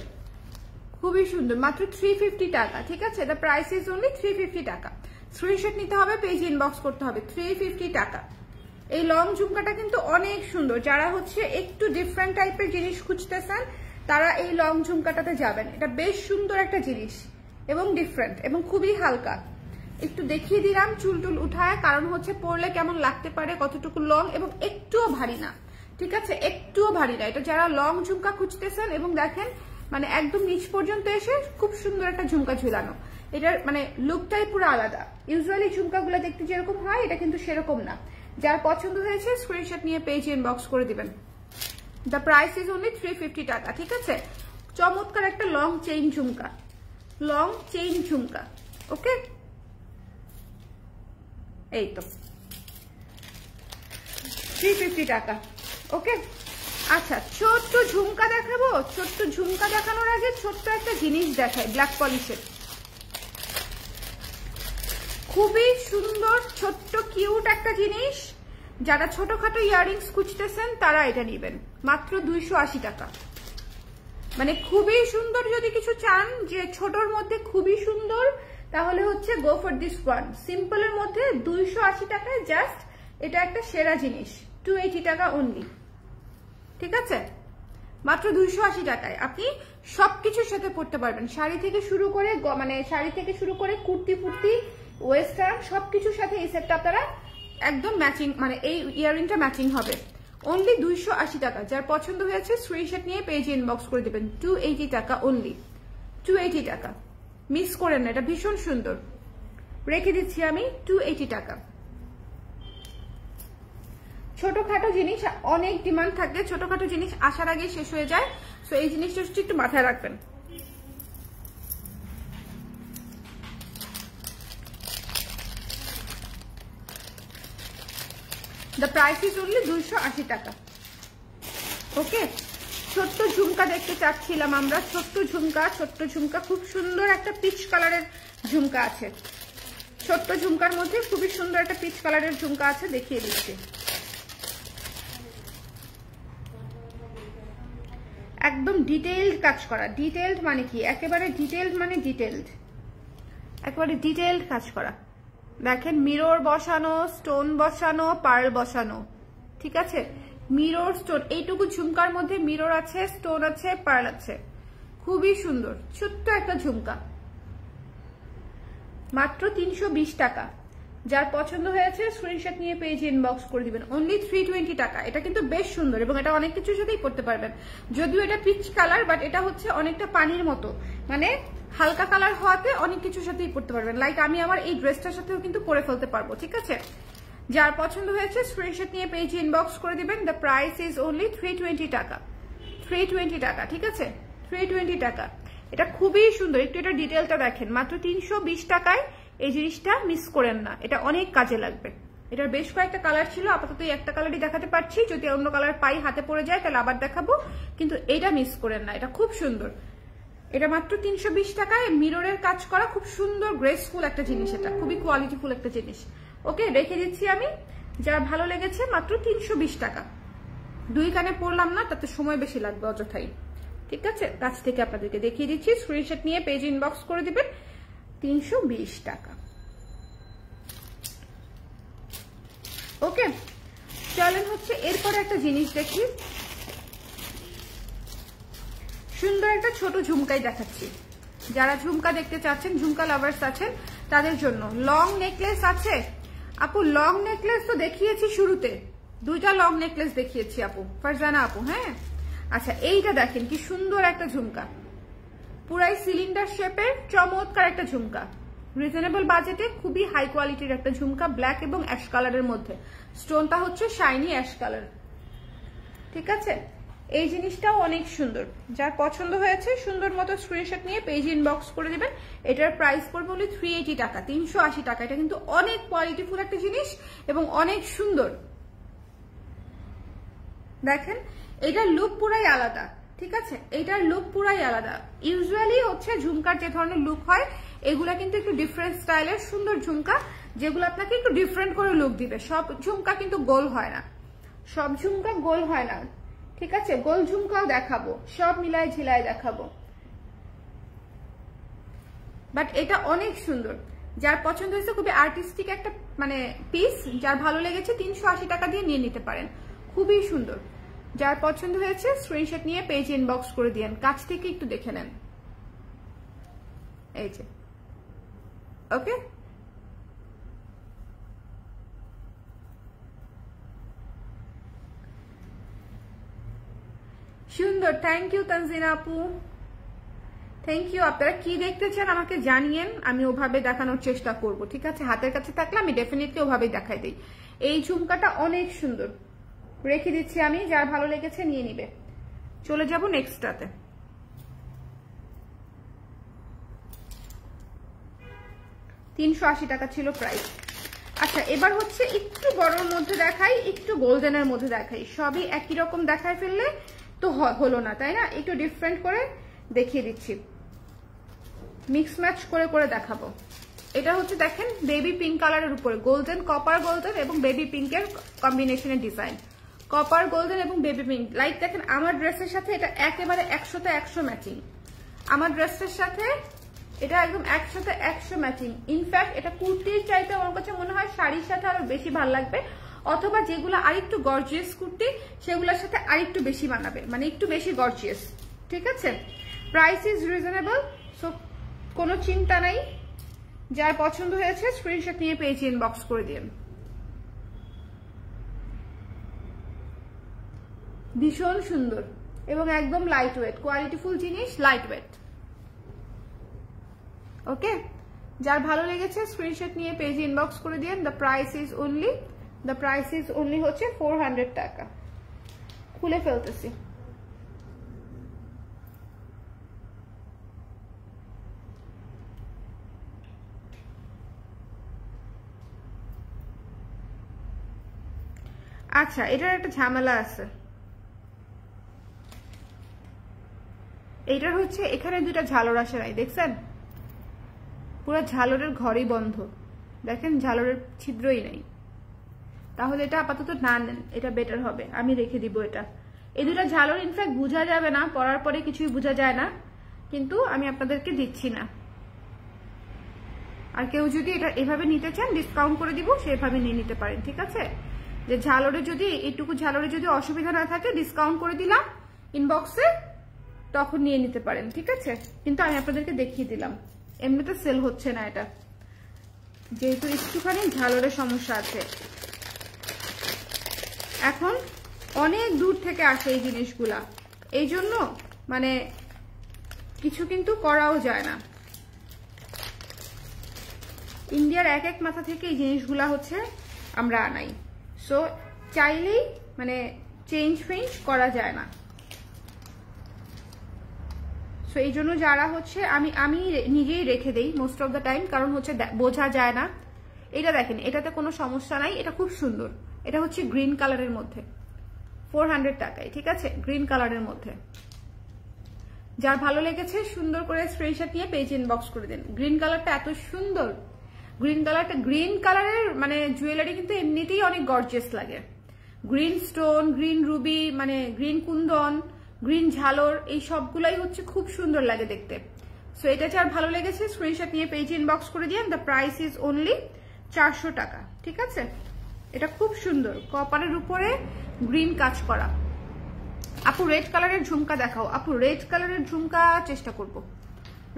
খুবই সুন্দর, মাত্র 350 টাকা। ঠিক আছে, দ্য প্রাইস ইজ অনলি 350 টাকা। স্ক্রিনশট নিতে হবে, পেজে ইনবক্স করতে হবে। 350 টাকা। এই লং ঝুমকাটা কিন্তু অনেক সুন্দর। যারা হচ্ছে একটু ডিফারেন্ট টাইপের জিনিস খুঁজতেছেন তারা এই লং ঝুমকাটাতে যাবেন। এটা বেশ সুন্দর একটা জিনিস এবং ডিফারেন্ট এবং খুবই হালকা। একটু দেখিয়ে দিলাম চুল টুল উঠায়, কারণ হচ্ছে পরলে কেমন লাগতে পারে, কতটুকু লং এবং একটুও ভারী না। ঠিক আছে, একটুও ভারী না। এটা যারা লং ঝুমকা খুঁজতেছেন এবং দেখেন মানে একদম নিচ পর্যন্ত এসে খুব সুন্দর একটা ঝুমকা ঝুলানো। এটার মানে লুকটাই পুরো আলাদা। ইউজুয়ালি ঝুমকাগুলো দেখতে যেরকম হয় এটা কিন্তু সেরকম না। যার পছন্দ হয়েছে স্ক্রিনশট নিয়ে পেজ ইনবক্স করে দিবেন। দ্য প্রাইস ইজ অনলি 350 টাকা, ঠিক আছে। চমৎকার একটা লং চেইন ঝুমকা, লং চেইন ঝুমকা। ওকে, এই তো 350 টাকা। ওকে, আচ্ছা ছোট্ট ঝুমকা দেখাবো। ছোট্ট ঝুমকা দেখানোর আগে ছোট্ট একটা জিনিস দেখাই, ব্ল্যাক পলিশের খুবই সুন্দর ছোট্ট কিউট একটা জিনিস। যারা ছোটখাটো ইয়াররিংস খুঁজতেছেন তারা এটা নেবেন, মাত্র 280 টাকা। মানে খুবই সুন্দর, যদি কিছু চান যে ছোটর মধ্যে খুবই সুন্দর, তাহলে হচ্ছে গো ফর দিস ওয়ান। সিম্পলের মধ্যে 280 টাকায় জাস্ট এটা একটা সেরা জিনিস। 280 টাকা অনলি, ঠিক আছে, মাত্র 280 টাকায় আপনি সবকিছুর সাথে পড়তে পারবেন। শাড়ি থেকে শুরু করে মানে শাড়ি থেকে শুরু করে কুর্তি ফুর্তি ওয়েস্টার্ন সবকিছুর সাথে এই সেটটা আপনারা একদম ম্যাচিং, মানে এই ইয়াররিংটা ম্যাচিং হবে। অনলি 280 টাকা। যার পছন্দ হয়েছে স্ক্রিনশট নিয়ে পেজে ইনবক্স করে দিবেন। 280 টাকা অনলি, 280 টাকা। মিস করেন না, এটা ভীষণ সুন্দর। রেখে দিচ্ছি আমি 280 টাকা। ছোটখাটো জিনিস অনেক ডিমান্ড থাকে, ছোটখাটো জিনিস আসার আগে শেষ হয়ে যায়। সো এই জিনিসটা একটু মাথায় রাখবেন। দ্য প্রাইস ইজ অনলি 280 টাকা। ওকে, ছোট্ট ঝুমকা দেখতে চাচ্ছিলাম আমরা, ছোট্ট ঝুমকা খুব সুন্দর একটা পিচ কালারের ঝুমকা আছে। ছোট্ট ঝুমকার মধ্যে খুবই সুন্দর একটা পিচ কালারের ঝুমকা আছে, দেখিয়ে দিচ্ছি। একদম ডিটেইলড কাজ করা। ডিটেইলড মানে কি, একেবারে ডিটেইলড মানে ডিটেইলড, একেবারে ডিটেইলড কাজ করা। দেখেন মিরর বসানো, স্টোন বসানো, পার্ল বসানো, ঠিক আছে। মিরর স্টোন, এইটুকু ঝুমকার মধ্যে মিরর আছে, স্টোন আছে, পার্ল আছে, খুবই সুন্দর ছোট্ট একটা ঝুমকা, মাত্র 320 টাকা। যার পছন্দ হয়েছে স্ক্রিনশট নিয়ে পেজে ইনবক্স করে দিবেন। অনলি 320 টাকা। এটা কিন্তু বেশ সুন্দর এবং এটা অনেক কিছুর সাথেই পড়তে পারবেন। যদিও এটা পিচ কালার, বাট এটা হচ্ছে অনেকটা পানির মতো, মানে হালকা কালার হওয়াতে অনেক কিছুর সাথেই পড়তে পারবেন। লাইক আমি আমার এই ড্রেসটার সাথেও কিন্তু পরে ফেলতে পারবো, ঠিক আছে। যার পছন্দ হয়েছে স্ক্রিনশট নিয়ে পেজে ইনবক্স করে দিবেন। দ্য প্রাইস ইজ অনলি 320 টাকা। 320 টাকা, ঠিক আছে, 320 টাকা। এটা খুবই সুন্দর। একটু এটা ডিটেলটা দেখেন, মাত্র 320 টাকায় এই জিনিসটা মিস করেন না, এটা অনেক কাজে লাগবে। এটার বেশ কয়েকটা কালার ছিল, আপাতত একটা কালারই দেখাতে পারছি। যদি অন্য কালার পাই হাতে পড়ে যায় তাহলে আবার দেখাবো, কিন্তু এটা মিস করেন না, এটা খুব সুন্দর। এটা মাত্র 320 টাকায় মিররের কাজ করা খুব সুন্দর গ্রেসফুল একটা জিনিস, এটা খুবই কোয়ালিটিফুল একটা জিনিস। ওকে, রেখে দিচ্ছি আমি। যার ভালো লেগেছে মাত্র 320 টাকা। দুই কানে পড়লাম না, তাতে সময় বেশি লাগবে অযথাই, ঠিক আছে। কাছ থেকে আপনাদেরকে দেখিয়ে দিচ্ছি, স্ক্রিনশট নিয়ে পেজ ইনবক্স করে দিবেন। 320 টাকা। ওকে, চলেন হচ্ছে এরপরে একটা জিনিস দেখি। সুন্দর একটা ছোট ঝুমকাই দেখাচ্ছি। যারা ঝুমকা দেখতে চাচ্ছেন, ঝুমকা লাভার্স আছেন, তাদের জন্য লং নেকলেস আছে। আপু লং নেকলেস তো দেখিয়েছি শুরুতে, দুইটা লং নেকলেস দেখিয়েছি আপু, ফারজানা আপু। হ্যাঁ, আচ্ছা এইটা দেখেন কি সুন্দর একটা ঝুমকা, পুরাই সিলিন্ডার শেপের চমৎকার একটা ঝুমকা। রিজনেবল বাজেটে খুবই হাই কোয়ালিটির একটা ঝুমকা, ব্ল্যাক এবং অ্যাশ কালারের মধ্যে। স্টোনটা হচ্ছে শাইনি অ্যাশ কালার, ঠিক আছে। এই জিনিসটাও অনেক সুন্দর। যার পছন্দ হয়েছে সুন্দর মতো স্ক্রিনশট নিয়ে পেজ ইনবক্স করে দিবেন। এটার প্রাইস পড়বে হলো 380 টাকা, 380 টাকা। এটা কিন্তু অনেক কোয়ালিটিফুল একটা জিনিস এবং অনেক সুন্দর। দেখেন এটার লুক পুরাই আলাদা, ঠিক আছে, এটার লুক পুরাই আলাদা। ইউজুয়ালি হচ্ছে ঝুমকার যে ধরনের লুক হয়, এগুলা কিন্তু একটু ডিফারেন্ট স্টাইলের সুন্দর ঝুমকা, যেগুলো আপনাকে একটু ডিফারেন্ট করে লুক দিবে। সব ঝুমকা কিন্তু গোল হয় না, সব ঝুমকা গোল হয় না, ঠিক আছে। গোল ঝুমকাও দেখাবো, সব মিলায় ঝিলায় দেখাবো, বাট এটা অনেক সুন্দর। যার পছন্দ হয়েছে, খুবই আর্টিস্টিক একটা মানে পিস, যার ভালো লেগেছে 380 টাকা দিয়ে নিয়ে নিতে পারেন, খুবই সুন্দর। যার পছন্দ হয়েছে স্ক্রিনশট নিয়ে পেজ ইনবক্স করে দিয়েন। কাছ থেকে একটু দেখে নেন, এই যে। ওকে, সুন্দর, থ্যাংক ইউ তানজিনা আপু। Thank you. আপনারা কি দেখতে চান আমাকে জানিয়েন, আমি ওভাবে দেখানোর চেষ্টা করব, ঠিক আছে? হাতের কাছে থাকলে আমি ডেফিনেটলি ওভাবেই দেখাই দিই। এই ঝুমকাটা অনেক সুন্দর, রেখে দিচ্ছি আমি, যার ভালো লেগেছে নিয়ে নিবে। চলে যাব নেক্সটটাতে। $380 ছিল প্রাইস। আচ্ছা, এবার হচ্ছে একটু বড়র মধ্যে দেখাই, একটু গোল্ডেনের মধ্যে দেখাই। সবই একই রকম দেখায় ফেললে তো হলো না, তাই না? একটু ডিফারেন্ট করে দেখিয়ে দিচ্ছি, মিক্স ম্যাচ করে করে দেখাবো। এটা হচ্ছে দেখেন বেবি পিঙ্ক কালারের উপরে গোল্ডেন, কপার গোল্ডেন এবং বেবি পিঙ্কের কম্বিনেশনের ডিজাইন। কপার গোল্ডেন এবং বেবি পিঙ্ক, লাইক দেখেন আমার ড্রেসের সাথে এটা একেবারে 100তে 100 ম্যাচিং। আমার ড্রেসের সাথে এটা একদম 100তে 100 ম্যাচিং। ইনফ্যাক্ট এটা কুর্তির চাইতে আমার কাছে মনে হয় শাড়ির সাথে আরো বেশি ভালো লাগবে, অথবা যেগুলো আরেকটু গর্জিয়াস কুর্তি সেগুলোর সাথে আরেকটু বেশি মানাবে, মানে একটু বেশি গর্জিয়াস, ঠিক আছে? প্রাইস ইজ রিজনেবল, সো কোনো চিন্তা নাই। যার পছন্দ হয়েছে স্ক্রিনশট নিয়ে পেজে ইনবক্স করে দিন। ভীষণ সুন্দর এবং একদম লাইট ওয়েট, কোয়ালিটিফুল জিনিস, লাইট ওয়েট। ওকে, যার ভালো লেগেছে স্ক্রিনশট নিয়ে পেজে ইনবক্স করে দিন। দ্য প্রাইস ইজ অনলি হচ্ছে 400 টাকা। খুলে ফেলতেছি। আচ্ছা, এটার একটা ঝামেলা আছে। এইটার হচ্ছে এখানে দুটা ঝালর আসে নাই, দেখছেন? পুরো ঝালরের ঘরই বন্ধ, দেখেন ঝালরের ছিদ্রই নেই। তাহলে এটা আপাতত না নেন, এটা বেটার হবে, আমি রেখে দিব এটা। এই দুটা ঝালর ইনফ্যাক্ট বোঝা যাবে না, পরার পরে কিছুই বোঝা যায় না, কিন্তু আমি আপনাদেরকে দিচ্ছি না। আর কেউ যদি এটা এভাবে নিতে চান ডিসকাউন্ট করে দিব, সেভাবে নিয়ে নিতে পারেন, ঠিক আছে? যে ঝালরে যদি এইটুকু ঝালরে যদি অসুবিধা না থাকে ডিসকাউন্ট করে দিলাম ইনবক্সে, তখন নিয়ে নিতে পারেন, ঠিক আছে? কিন্তু আমি আপনাদেরকে দেখিয়ে দিলাম, এমনিতে সেল হচ্ছে না এটা, যেহেতু একটুখানি ঝালরের সমস্যা আছে। এখন অনেক দূর থেকে আসে এই জিনিসগুলা, এই জন্য মানে কিছু কিন্তু করাও যায় না। ইন্ডিয়ার এক এক মাথা থেকে এই জিনিসগুলা হচ্ছে আমরা আনাই, সো চাইলেই মানে চেঞ্জ ফেঞ্জ করা যায় না। সো এই জন্য যারা হচ্ছে আমি নিজেই রেখে দেই মোস্ট অফ দ্য টাইম, কারণ হচ্ছে বোঝা যায় না। এটা দেখেন, এটাতে কোনো সমস্যা নাই, এটা খুব সুন্দর। এটা হচ্ছে গ্রিন কালারের মধ্যে, 400 টাকায়, ঠিক আছে? গ্রিন কালারের মধ্যে যার ভালো লেগেছে সুন্দর করে স্ক্রিনশট নিয়ে পেজ ইনবক্স করে দেন। গ্রিন কালারটা এত সুন্দর, গ্রিন কালারের মানে জুয়েলারি কিন্তু এমনিতেই অনেক গর্জিয়াস লাগে। গ্রিন স্টোন, গ্রিন রুবি, মানে গ্রিন কুন্দন, গ্রিন ঝালর, এই সবগুলাই হচ্ছে খুব সুন্দর লাগে দেখতে। সো এটা যার ভালো লেগেছে স্ক্রিনশট নিয়ে পেজে ইনবক্স করে দিন। দ্য প্রাইস ইজ অনলি 400 টাকা, ঠিক আছে? এটা খুব সুন্দর, কপারের উপরে গ্রিন কাজ করা। আপু রেড কালারের ঝুমকা দেখাও। আপু রেড কালারের ঝুমকা চেষ্টা করব,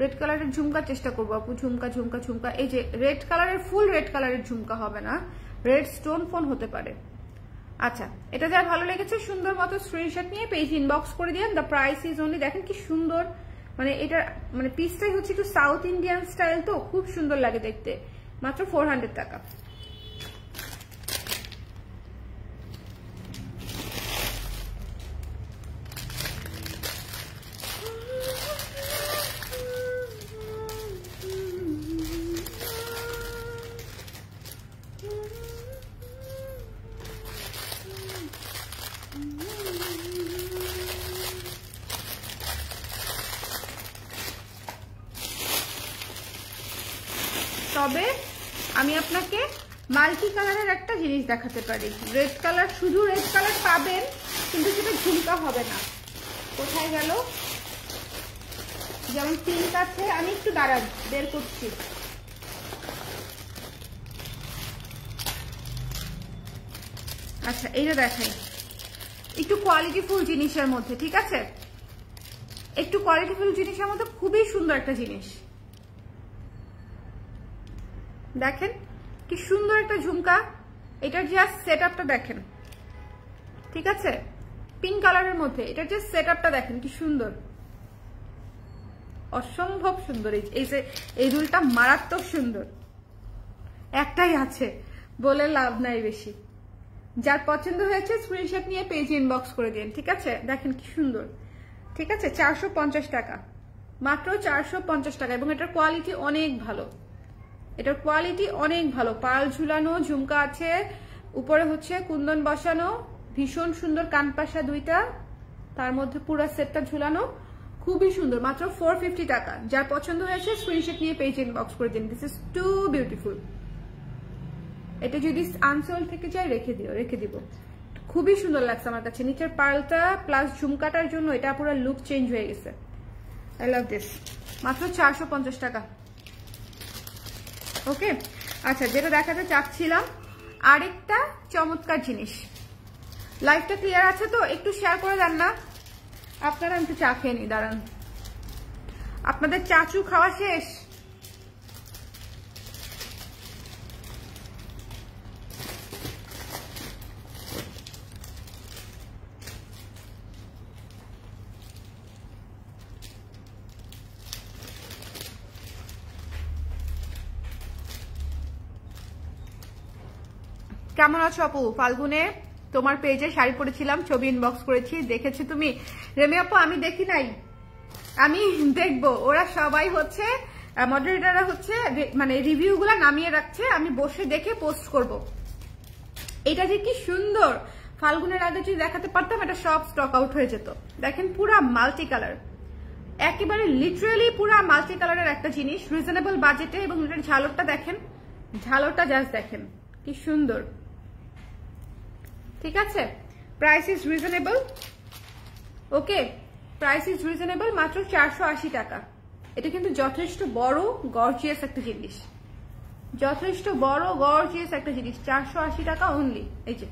রেড কালারের ঝুমকা চেষ্টা করবো আপু। ঝুমকা ঝুমকা ঝুমকা, এই যে রেড কালারের, ফুল রেড কালারের ঝুমকা হবে না, রেড স্টোন ফোন হতে পারে। আচ্ছা, এটা যার ভালো লেগেছে সুন্দর মতো স্ক্রিনশট নিয়ে পেজ ইনবক্স করে দিন। দ্য প্রাইস ইজ অনলি, দেখেন কি সুন্দর, মানে এটা মানে পিসটাই হচ্ছে একটু সাউথ ইন্ডিয়ান স্টাইল, তো খুব সুন্দর লাগে দেখতে। মাত্র 400 টাকা। তবে আমি আপনাকে মাল্টি কালারের একটা জিনিস দেখাতে পারি। রেড কালার, শুধু রেড কালার পাবেন, কিন্তু সেটা ঝুমকা হবে না। কোথায় গেল? যেমন পিঙ্ক আছে, আমি একটু দাঁড়ান বের করছি। আচ্ছা, এইটা দেখাই, একটু কোয়ালিটিফুল জিনিসের মধ্যে, ঠিক আছে? একটু কোয়ালিটিফুল জিনিসের মধ্যে খুবই সুন্দর একটা জিনিস দেখেন, কি সুন্দর একটা ঝুমকা। এটার জাস্ট সেটআপটা দেখেন, ঠিক আছে? পিঙ্ক কালারের মধ্যে এটার জাস্ট সেটআপটা দেখেন কি সুন্দর। অসম্ভব সুন্দর। এই দুলটা মারাত্মক সুন্দর, একটাই আছে বলে লাভ নাই বেশি। যার পছন্দ হয়েছে স্ক্রিনশট নিয়ে পেজ ইনবক্স করে দিন, ঠিক আছে? দেখেন কি সুন্দর, ঠিক আছে? 450 টাকা, মাত্র 450 টাকা। এবং এটার কোয়ালিটি অনেক ভালো, এটার কোয়ালিটি অনেক ভালো। পাল ঝুলানো, ঝুমকা আছে, উপরে হচ্ছে কুন্দন বসানো, ভীষণ সুন্দর কানপাশা দুইটা, তার মধ্যে পুরো সেটটা ঝুলানো, খুবই সুন্দর। মাত্র 450 টাকা। যার পছন্দ হয়েছে স্ক্রিনশট নিয়ে পেজ ইনবক্স করে দিন। This is too beautiful. এটা যদি আনসোল্ড থেকে যায় রেখে দিব। খুবই সুন্দর লাগছে আমার কাছে। নিচের পার্লটা প্লাস ঝুমকাটার জন্য এটা পুরো লুক চেঞ্জ হয়ে গেছে। I love this. মাত্র 450 টাকা। ওকে, আচ্ছা, যেটা দেখাতে চাচ্ছিলাম আরেকটা চমৎকার জিনিস। লাইভটা ক্লিয়ার আছে তো? একটু শেয়ার করে দেন না আপনারা। একটু চা খেয়ে নি, দাঁড়ান। আপনাদের চাচু খাওয়া শেষ? কেমন আছো আপু? ফাল্গুনে তোমার পেজে শাড়ি পরেছিলাম, ছবি ইনবক্স করেছি, দেখেছি তুমি? রেমি আপু আমি দেখি নাই, আমি দেখবো। ওরা সবাই হচ্ছে মডারেটররা হচ্ছে মানে রিভিউ গুলা নামিয়ে রাখছে, আমি বসে দেখে পোস্ট করব। এটা যে কি সুন্দর, ফাল্গুনের আগে যদি দেখাতে পারতাম এটা সব স্টক আউট হয়ে যেত। দেখেন পুরা মাল্টি কালার, একেবারে লিটারালি পুরা মাল্টি কালারের একটা জিনিস, রিজনেবল বাজেটে। এবং এটার ঝালরটা দেখেন, ঝালরটা জাস্ট দেখেন কি সুন্দর, ঠিক আছে? Price is reasonable. Okay, price is reasonable, মাত্র 480 টাকা। এটা কিন্তু যথেষ্ট বড় গর্জিয়াস একটা জিনিস, যথেষ্ট বড় গর্জিয়াস একটা জিনিস। 480 টাকা অনলি। এই যে,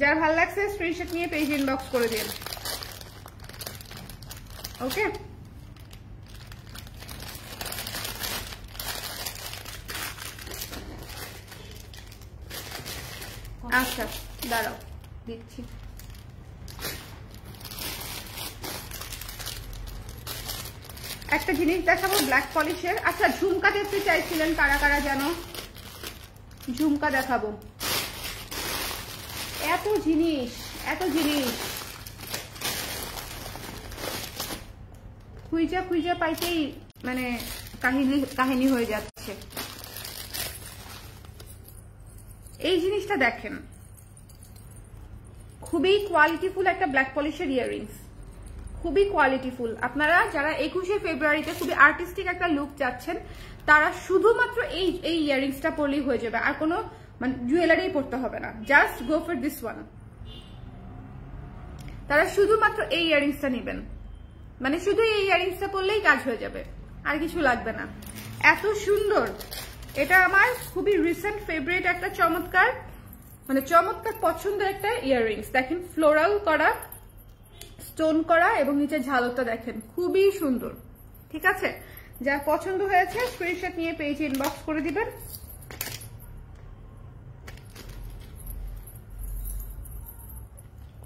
যার ভালো লাগছে স্ক্রিনশট নিয়ে পেজ ইনবক্স করে দিন। ওকে, আচ্ছা দাঁড়াও দিচ্ছি। একটা জিনিস দেখাবো ব্ল্যাক পলিশের। আচ্ছা, ঝুমকা দেখতে চাইছিলেন কারা কারা জানো? ঝুমকা দেখাবো। এত জিনিস, এত জিনিস খুঁজা খুঁজা পাইতেই মানে কাহিনী হয়ে যাচ্ছে। এই জিনিসটা দেখেন, খুবই কোয়ালিটিফুল একটা ব্ল্যাক পলিশের ইয়াররিংস, খুবই কোয়ালিটিফুল। আপনারা যারা 21শে ফেব্রুয়ারিতে খুবই আর্টিস্টিক একটা লুক চাচ্ছেন তারা শুধুমাত্র এই ইয়াররিংসটা পরলেই হয়ে যাবে, আর কোনো মানে জুয়েলারি পরতে হবে না। Just go for this one. তারা শুধুমাত্র এই ইয়াররিংসটা নেবেন, মানে শুধু এই ইয়াররিংসটা পরলেই কাজ হয়ে যাবে, আর কিছু লাগবে না। এত সুন্দর, এটা আমার খুবই রিসেন্ট ফেভারিট একটা চমৎকার মানে চমৎকার পছন্দের একটা ইয়াররিংস। দেখেন ফ্লোরাল করা, স্টোন করা, এবং নিচে ঝালরটা দেখেন খুবই সুন্দর, ঠিক আছে? যার পছন্দ হয়েছে স্ক্রিনশট নিয়ে পেজে ইনবক্স করে দিবেন।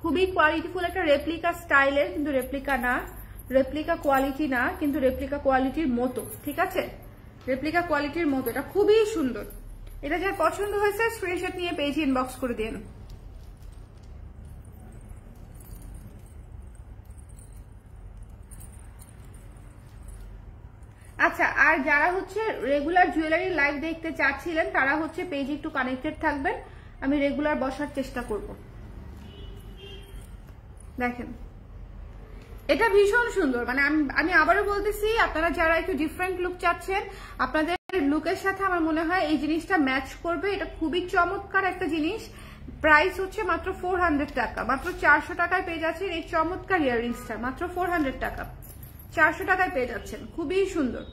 খুবই কোয়ালিটিফুল একটা রেপ্লিকা স্টাইলের, কিন্তু রেপ্লিকা না, রেপ্লিকা কোয়ালিটি না, কিন্তু রেপ্লিকা কোয়ালিটির মতো, ঠিক আছে? রেপ্লিকা কোয়ালিটির মতো, এটা খুবই সুন্দর। এটা যার পছন্দ হয়েছে স্ক্রিনশট নিয়ে পেজে ইনবক্স করে দিন। আচ্ছা, আর যারা হচ্ছে রেগুলার জুয়েলারি লাইভ দেখতে চাচ্ছিলেন তারা হচ্ছে পেজে একটু কানেক্টেড থাকবেন, আমি রেগুলার বসার চেষ্টা করব। দেখেন এটা ভীষণ সুন্দর, মানে আমি আবারও বলতেছি, আপনারা যারা একটু ডিফারেন্ট লুক চাচ্ছেন, আপনাদের লুকের সাথে আমার মনে হয় এই জিনিসটা ম্যাচ করবে। এটা খুবই চমৎকার একটা জিনিস। প্রাইস হচ্ছে মাত্র 400 টাকা, মাত্র 400 টাকায় পেয়ে যাচ্ছেন এই চমৎকার ইয়াররিংসটা, মাত্র 400 টাকা, 400 টাকায় পেয়ে যাচ্ছেন। খুবই সুন্দর,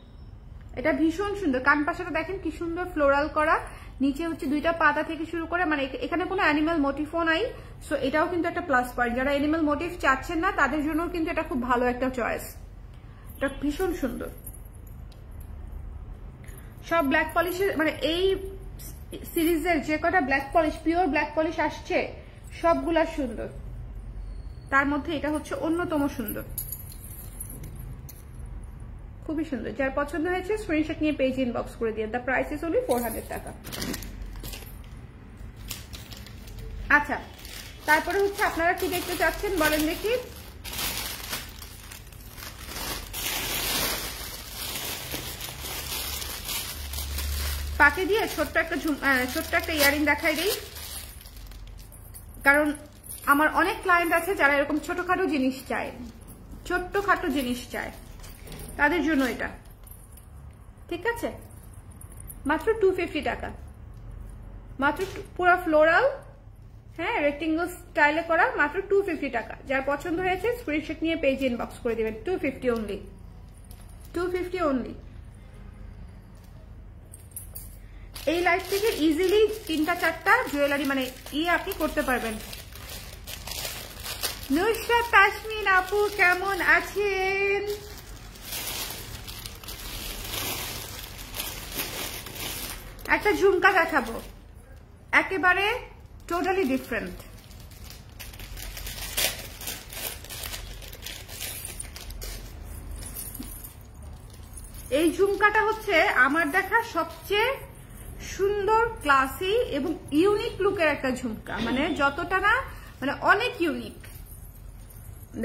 এটা ভীষণ সুন্দর। কান পাশাটা দেখেন কি সুন্দর ফ্লোরাল করা, নিচে হচ্ছে দুইটা পাতা থেকে শুরু করে, মানে এখানে কোনো অ্যানিমাল মোটিভও নাই। সো এটাও কিন্তু একটা প্লাস পয়েন্ট। যারা অ্যানিমাল মোটিভ চাচ্ছেন না তাদের জন্য কিন্তু এটা খুব ভালো একটা চয়েস। এটা ভীষণ সুন্দর। সব ব্ল্যাক পলিশের মানে এই সিরিজের যে কটা black polish, pure black polish আসছে সবগুলা সুন্দর। তার মধ্যে এটা হচ্ছে অন্যতম সুন্দর, খুবই সুন্দর। যার পছন্দ হয়েছে স্ক্রিনশট নিয়ে পেজ ইনবক্স করে দিয়ে। দ্য প্রাইস ইজ অনলি 400 টাকা। আচ্ছা, তারপরে হচ্ছে আপনারা কি দেখতে চাচ্ছেন বলেন দেখি। পাকে দিয়ে ছোট্ট একটা ইয়ারিং দেখাই দিই, কারণ আমার অনেক ক্লায়েন্ট আছে যারা এরকম ছোটখাটো জিনিস চায়, তাদের জন্য এটা ঠিক আছে। মাত্র 250 টাকা, মাত্র পুরো ফ্লোরাল, হ্যাঁ রেক্টেঙ্গল স্টাইলে করা, মাত্র 250 টাকা। যার পছন্দ হয়েছে স্ক্রিনশট নিয়ে পেজ ইনবক্স করে দিবেন। 250 অনলি, 250 অনলি। এই লাইফ থেকে ইজিলি 3-4টা জুয়েলারি মানে আপনি করতে পারবেন। নুসরাত তাসমিন আপু কেমন আছেন? একটা ঝুমকা দেখাবো, একেবারে টোটালি ডিফারেন্ট। এই ঝুমকাটা হচ্ছে আমার দেখা সবচেয়ে সুন্দর, ক্লাসি এবং ইউনিক লুকের একটা ঝুমকা, মানে যতটা না মানে অনেক ইউনিক।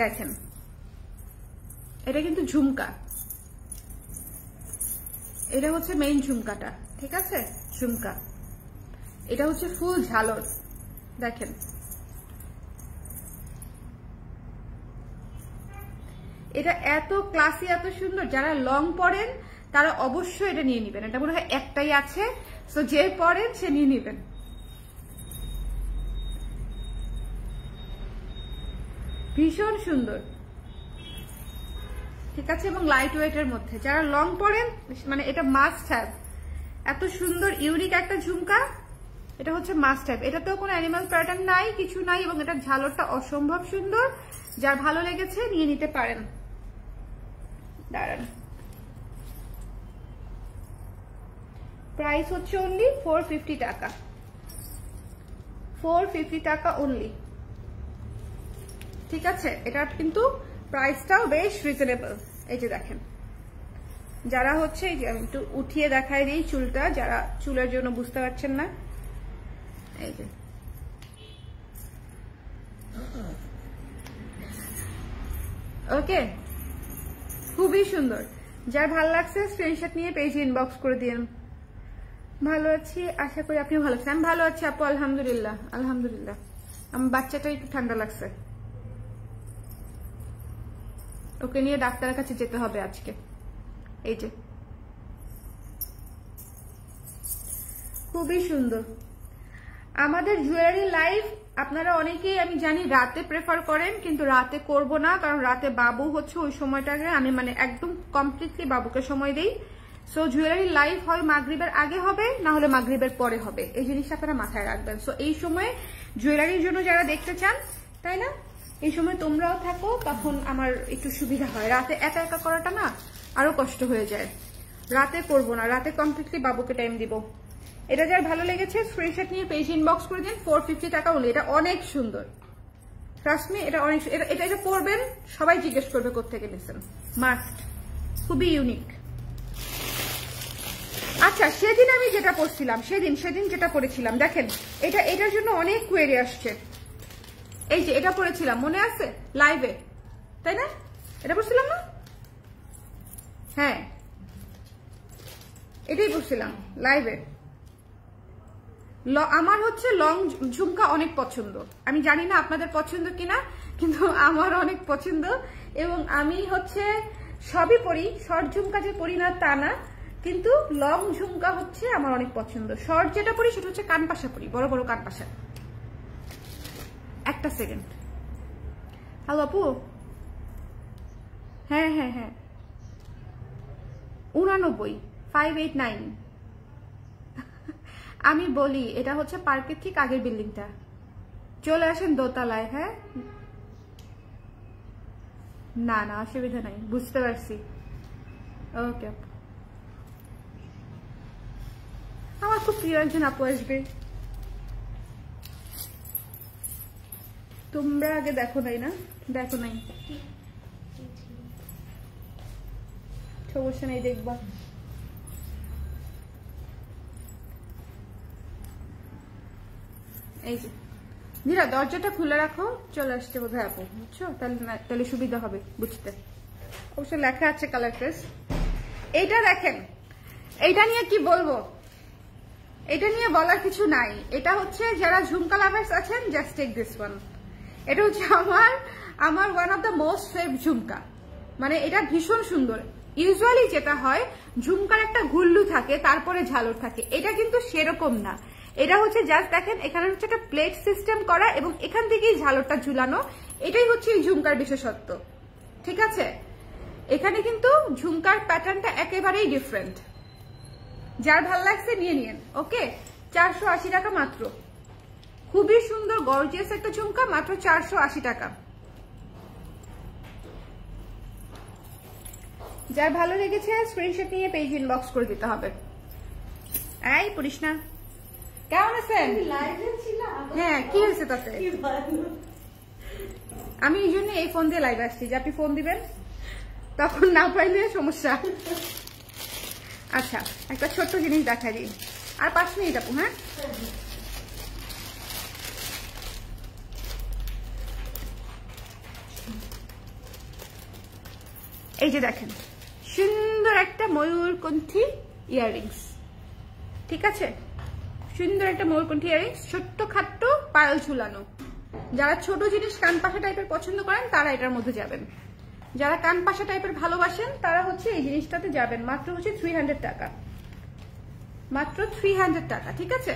দেখেন এটা কিন্তু ঝুমকা, এটা হচ্ছে মেইন ঝুমকাটা, ঠিক আছে ঝুমকা। এটা হচ্ছে ফুল ঝালর, দেখেন এটা এত ক্লাসি, এত সুন্দর। যারা লং পরেন তারা অবশ্যই এটা নিয়ে নেবেন। এটা মনে হয় একটাই আছে, সো যে পরেন সে নিয়ে নেবেন। ভীষণ সুন্দর, ঠিক আছে, এবং লাইট ওয়েটের মধ্যে। যারা লং পরেন মানে এটা মাস্ট হ্যাভ। এত সুন্দর ইউনিক একটা ঝুমকা, এটা হচ্ছে মাস্ট হ্যাভ। এটাতেও কোনো অ্যানিমাল প্যাটার্ন নাই, কিছু নাই, এবং এটার ঝালরটা অসম্ভব সুন্দর। যার ভালো লেগেছে নিয়ে নিতে পারেন। দাঁড়ান, প্রাইস হচ্ছে অনলি 450 টাকা, 450 টাকা অনলি, ঠিক আছে। এটা কিন্তু প্রাইসটাও বেশ রিজনেবল। এই যে দেখেন, যারা হচ্ছে এই যে আমি একটু উঠিয়ে দেখাই দিই চুলটা, যারা চুলের জন্য বুঝতে পারছেন না, এই যে ওকে, খুবই সুন্দর। যার ভালো লাগছে স্ক্রিনশট নিয়ে পেজে ইনবক্স করে দিন। ভালো আছি, আশা করি আপনি ভালো আছেন। আমি ভালো আছি আপু, আলহামদুলিল্লাহ আলহামদুলিল্লাহ। আমার বাচ্চাটা একটু ঠান্ডা লাগছে, ওকে নিয়ে ডাক্তারের কাছে যেতে হবে আজকে। এই যে খুবই সুন্দর আমাদের জুয়েলারি লাইভ। আপনারা অনেকেই আমি জানি রাতে প্রেফার করেন, কিন্তু রাতে করব না, কারণ রাতে বাবু হচ্ছে ওই সময়টাকে আমি মানে একদম কমপ্লিটলি বাবুকে সময় দেই। সো জুয়েলারি লাইভ হয় মাগরিবের আগে হবে, না হলে মাগরিবের পরে হবে, এই জিনিসটা আপনারা মাথায় রাখবেন। সো এই সময় জুয়েলারির জন্য যারা দেখতে চান, তাই না, এই সময় তোমরাও থাকো, তখন আমার একটু সুবিধা হয়। রাতে একা একা করাটা না আরো কষ্ট হয়ে যায়। রাতে করব না, রাতে কমপ্লিটলি বাবুকে টাইম দিব। এটা যার ভালো লেগেছে স্ক্রিনশট নিয়ে পেজ ইনবক্স করে দিন। 450 টাকা হলে এটা অনেক সুন্দর, ট্রাস্ট মি, এটা অনেক, এটা পরবেন সবাই জিজ্ঞেস করবে কোত্থেকে নিছেন, মাস্ট, খুবই ইউনিক। আচ্ছা, সেদিন আমি যেটা পরছিলাম, সেদিন যেটা পরেছিলাম, দেখেন এটার জন্য অনেক কোয়েরি আসছে। এই যে এটা পরেছিলাম, মনে আছে লাইভে, তাই না? এটা পরছিলাম না? হ্যাঁ, এটাই পরছিলাম লাইভে। আমার হচ্ছে লং ঝুমকা অনেক পছন্দ। আমি জানি না আপনাদের পছন্দ কিনা, কিন্তু আমার অনেক পছন্দ। এবং আমি হচ্ছে সবই পরি, শর্ট ঝুমকা যে পরি না তা না, কিন্তু লং ঝুমকা হচ্ছে আমার অনেক পছন্দ। শর্ট যেটা পরি সেটা হচ্ছে কানপাশা পরি, বড় বড় কানপাশা। একটা সেকেন্ড। হ্যালো আপু, হ্যাঁ হ্যাঁ হ্যাঁ, 89 589। আমি বলি এটা হচ্ছে পার্কের ঠিক আগের বিল্ডিংটা, চলে আসেন দোতলায়। হ্যাঁ, না না অসুবিধা নাই, বুঝতে পারছি। ওকে, আমার খুব প্রিয় একজন আপু আসবে, তোমরা আগে দেখো নাই না? দেখো নাই, সমস্যা নেই, দেখবা। এই যে নীরা, দরজাটা খুলে রাখো, চলে আসছে বোধহয় আপু, বুঝছো? তাহলে সুবিধা হবে বুঝতে। অবশ্য লেখা আছে কালার ড্রেস। এইটা দেখেন, এইটা নিয়ে কি বলবো, এটা নিয়ে বলার কিছু নাই। এটা হচ্ছে যারা ঝুমকা লাভার্স আছেন, জাস্ট টেক দিস ওয়ান। এটা হচ্ছে আমার one of the most favourite jhumka. মানে এটা ভীষণ সুন্দর। ইউজুয়ালি যেটা হয় ঝুমকার একটা ঘুল্লু থাকে, তারপরে ঝালর থাকে, এটা কিন্তু সেরকম না। এটা হচ্ছে জাস্ট দেখেন, এখানে হচ্ছে একটা প্লেট সিস্টেম করা এবং এখান থেকেই ঝালরটা ঝুলানো। এটাই হচ্ছে এই ঝুমকার বিশেষত্ব, ঠিক আছে? এখানে কিন্তু ঝুমকার প্যাটার্নটা একেবারেই ডিফারেন্ট। যার ভাল লাগছে নিয়ে নিন। ওকে, 480 টাকা মাত্র। খুবই সুন্দর গর্জিয়াস একটা ঝুমকা, মাত্র 480 টাকা। যার ভালো লেগেছে স্ক্রিনশট নিয়ে পেজ ইনবক্স করে দিতে হবে। এই পড়িস না, কেমন আছেন? হ্যাঁ, কি হয়েছে তাতে? আমি এই জন্য এই ফোন দিয়ে লাইভ আসছি, যে আপনি ফোন দিবেন, তখন না পাইলে সমস্যা। আচ্ছা, একটা ছোট্ট জিনিস দেখা দিই, আর 5 মিনিট আপু। হ্যাঁ, এই যে দেখেন, সুন্দর একটা ময়ূরকণ্ঠী ইয়াররিংস, ঠিক আছে? সুন্দর একটা ময়ূরকণ্ঠী ইয়াররিংস, ছোট্ট খাট্ট পায়েল ঝুলানো। যারা ছোট জিনিস কান পাশা টাইপের পছন্দ করেন তারা এটার মধ্যে যাবেন। যারা কান পাশা টাইপের ভালোবাসেন তারা হচ্ছে এই জিনিসটাতে যাবেন। মাত্র হচ্ছে 300 টাকা, মাত্র 300 টাকা, ঠিক আছে?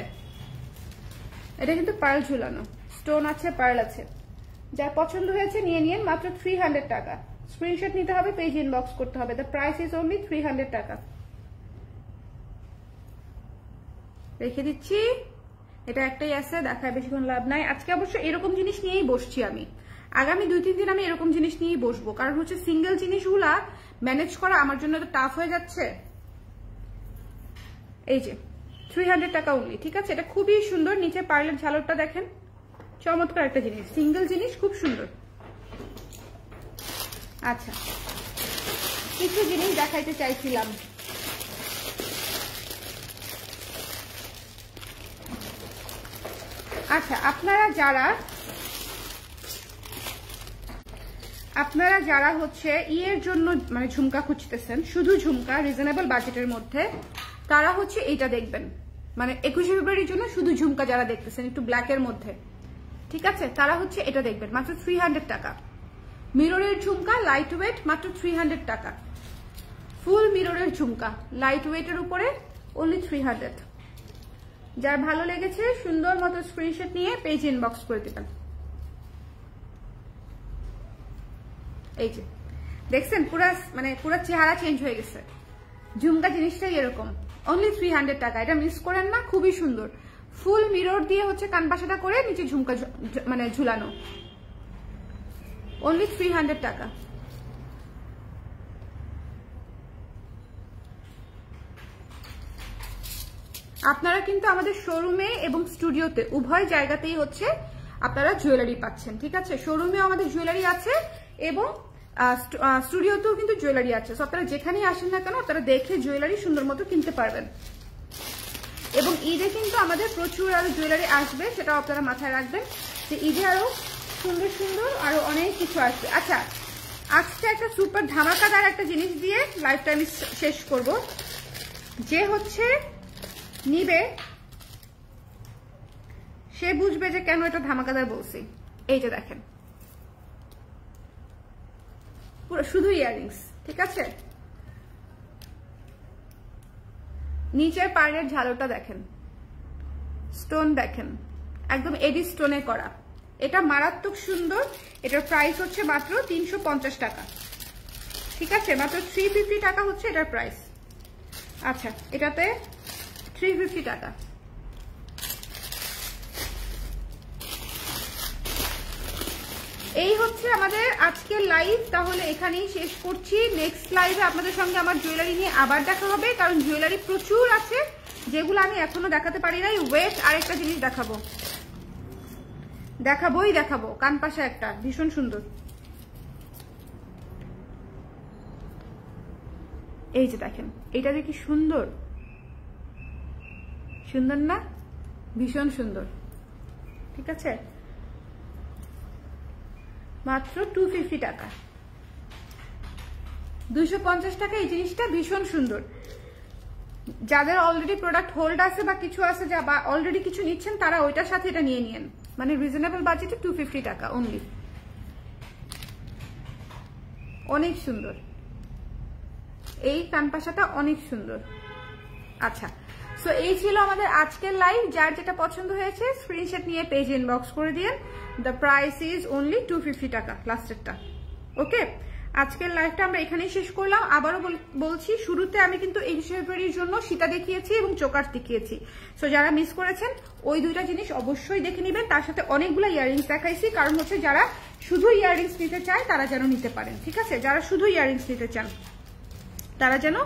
এটা কিন্তু পার্ল ঝুলানো, স্টোন আছে, পার্ল আছে। যার পছন্দ হয়েছে নিয়ে নিন, মাত্র 300 টাকা। স্ক্রিনশট নিতে হবে, পেজ ইনবক্স করতে হবে। দ্য প্রাইস ইজ অনলি 300 টাকা। রেখে দিচ্ছি, এটা একটাই আছে, দেখায় বেশিক্ষণ লাভ নাই। আজকে অবশ্য এরকম জিনিস নিয়েই বসছি আমি। আগামী 2-3 দিন আমি এরকম জিনিস নিয়েই বসবো, কারণ হচ্ছে সিঙ্গেল জিনিসগুলা ম্যানেজ করা আমার জন্য তো টাফ হয়ে যাচ্ছে। এই যে 300 টাকা অনলি, ঠিক আছে? এটা খুবই সুন্দর, নিচে পার্লের ঝালরটা দেখেন, চমৎকার একটা জিনিস, সিঙ্গেল জিনিস, খুব সুন্দর। আচ্ছা, কিছু জিনিস দেখাইতে চাইছিলাম। আচ্ছা, আপনারা যারা হচ্ছে ইয়ের জন্য মানে ঝুমকা খুঁজতেছেন, শুধু ঝুমকা রিজনেবল বাজেটের মধ্যে, তারা হচ্ছে এইটা দেখবেন। মানে 21শে ফেব্রুয়ারির জন্য শুধু ঝুমকা যারা দেখতেছেন একটু ব্ল্যাকের মধ্যে, ঠিক আছে, তারা হচ্ছে এটা দেখবেন। মাত্র 300 টাকা। মিররের ঝুমকা, লাইট ওয়েট, মাত্র 300 টাকা। ফুল মিররের ঝুমকা, লাইট ওয়েটের উপরে, অনলি 300। যার ভালো লেগেছে সুন্দর মতো স্ক্রিনশট নিয়ে পেজ ইনবক্স করে দিবেন। এই যে দেখছেন, পুরা চেহারা চেঞ্জ হয়ে গেছে। ঝুমকা জিনিসটাই এরকম, অনলি 300 টাকা। এটা মিস করেন না, খুবই সুন্দর। ফুল মিরর দিয়ে হচ্ছে কানপাশাটা করে নিচে ঝুমকা মানে ঝুলানো, অনলি 300 টাকা। আপনারা কিন্তু আমাদের শোরুমে এবং স্টুডিওতে উভয় জায়গাতেই হচ্ছে আপনারা জুয়েলারি পাচ্ছেন, ঠিক আছে? শোরুমেও আমাদের জুয়েলারি আছে এবং স্টুডিওতেও কিন্তু জুয়েলারি আছে। সো আপনারা যেখানেই আসেন না কেন, আপনারা দেখে জুয়েলারি সুন্দর মতো কিনতে পারবেন। এবং ঈদে কিন্তু আমাদের প্রচুর আরো জুয়েলারি আসবে, সেটাও আপনারা মাথায় রাখবেন যে ঈদে আরো সুন্দর সুন্দর আরো অনেক কিছু আসবে। আচ্ছা, আজকে একটা সুপার ধামাকাদার একটা জিনিস দিয়ে লাইভটা আমি শেষ করব। যে হচ্ছে নিবে সে বুঝবে যে কেন এটা ধামাকাদার বলছি। এই যে দেখেন, পুরো শুধু ইয়াররিংস, ঠিক আছে? নিচের পাড়ের ঝালরটা দেখেন, স্টোন দেখেন, একদম এডি স্টোনে করা। এটা মারাত্মক সুন্দর। এটার প্রাইস হচ্ছে মাত্র 350 টাকা, ঠিক আছে? মাত্র 350 টাকা হচ্ছে এটার প্রাইস। আচ্ছা, এটাতে 350 টাকা। এই হচ্ছে আমাদের আজকের লাইভ। তাহলে এখানেই শেষ করছি। নেক্সট লাইভে আপনাদের সঙ্গে আমার জুয়েলারি নিয়ে আবার দেখা হবে, কারণ জুয়েলারি প্রচুর আছে যেগুলো আমি এখনো দেখাতে পারি নাই। ওয়েট আরেকটা জিনিস দেখাবো, দেখাবো কান পাশে একটা ভীষণ সুন্দর। এই যে দেখেন এটা যে কি সুন্দর, সুন্দর না? ভীষণ সুন্দর। ঠিক আছে, মাত্র 250 টাকা, 250 টাকা এই জিনিসটা ভীষণ সুন্দর। যাদের অলরেডি প্রোডাক্ট হোল্ড আছে বা কিছু আছে, যা বা অলরেডি কিছু নিচ্ছেন, তারা ওইটার সাথে এটা নিয়ে নিয়েন। মানে রিজনেবল বাজেটে 250 টাকা অনলি, অনেক সুন্দর। এই কানপাশাটা অনেক সুন্দর। আচ্ছা, সো এই ছিল আমাদের আজকের লাইভ। যার যেটা পছন্দ হয়েছে স্ক্রিনশট নিয়ে পেজ ইনবক্স করে দিন। দ্য প্রাইস ইজ অনলি 250 টাকা লাস্টেরটা। ওকে, আজকের লাইভটা আমরা এখানেই শেষ করলাম। আবারও বলছি, শুরুতে আমি কিন্তু এই ফেব্রুয়ারির জন্য সীতা দেখিয়েছি এবং চোকার দেখিয়েছি। সো যারা মিস করেছেন ওই দুইটা জিনিস অবশ্যই দেখে নেবেন। তার সাথে অনেকগুলো ইয়াররিংস দেখাইছি, কারণ হচ্ছে যারা শুধু ইয়াররিংস নিতে চায় তারা যেন নিতে পারেন। ঠিক আছে, যারা শুধু ইয়াররিংস নিতে চান তারা যেন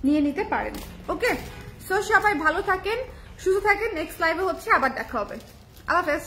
নিয়ে নিতে পারেন। ওকে, সো সবাই ভালো থাকেন, সুস্থ থাকেন। নেক্সট লাইভে হচ্ছে আবার দেখা হবে। আল্লাহ হাফেজ।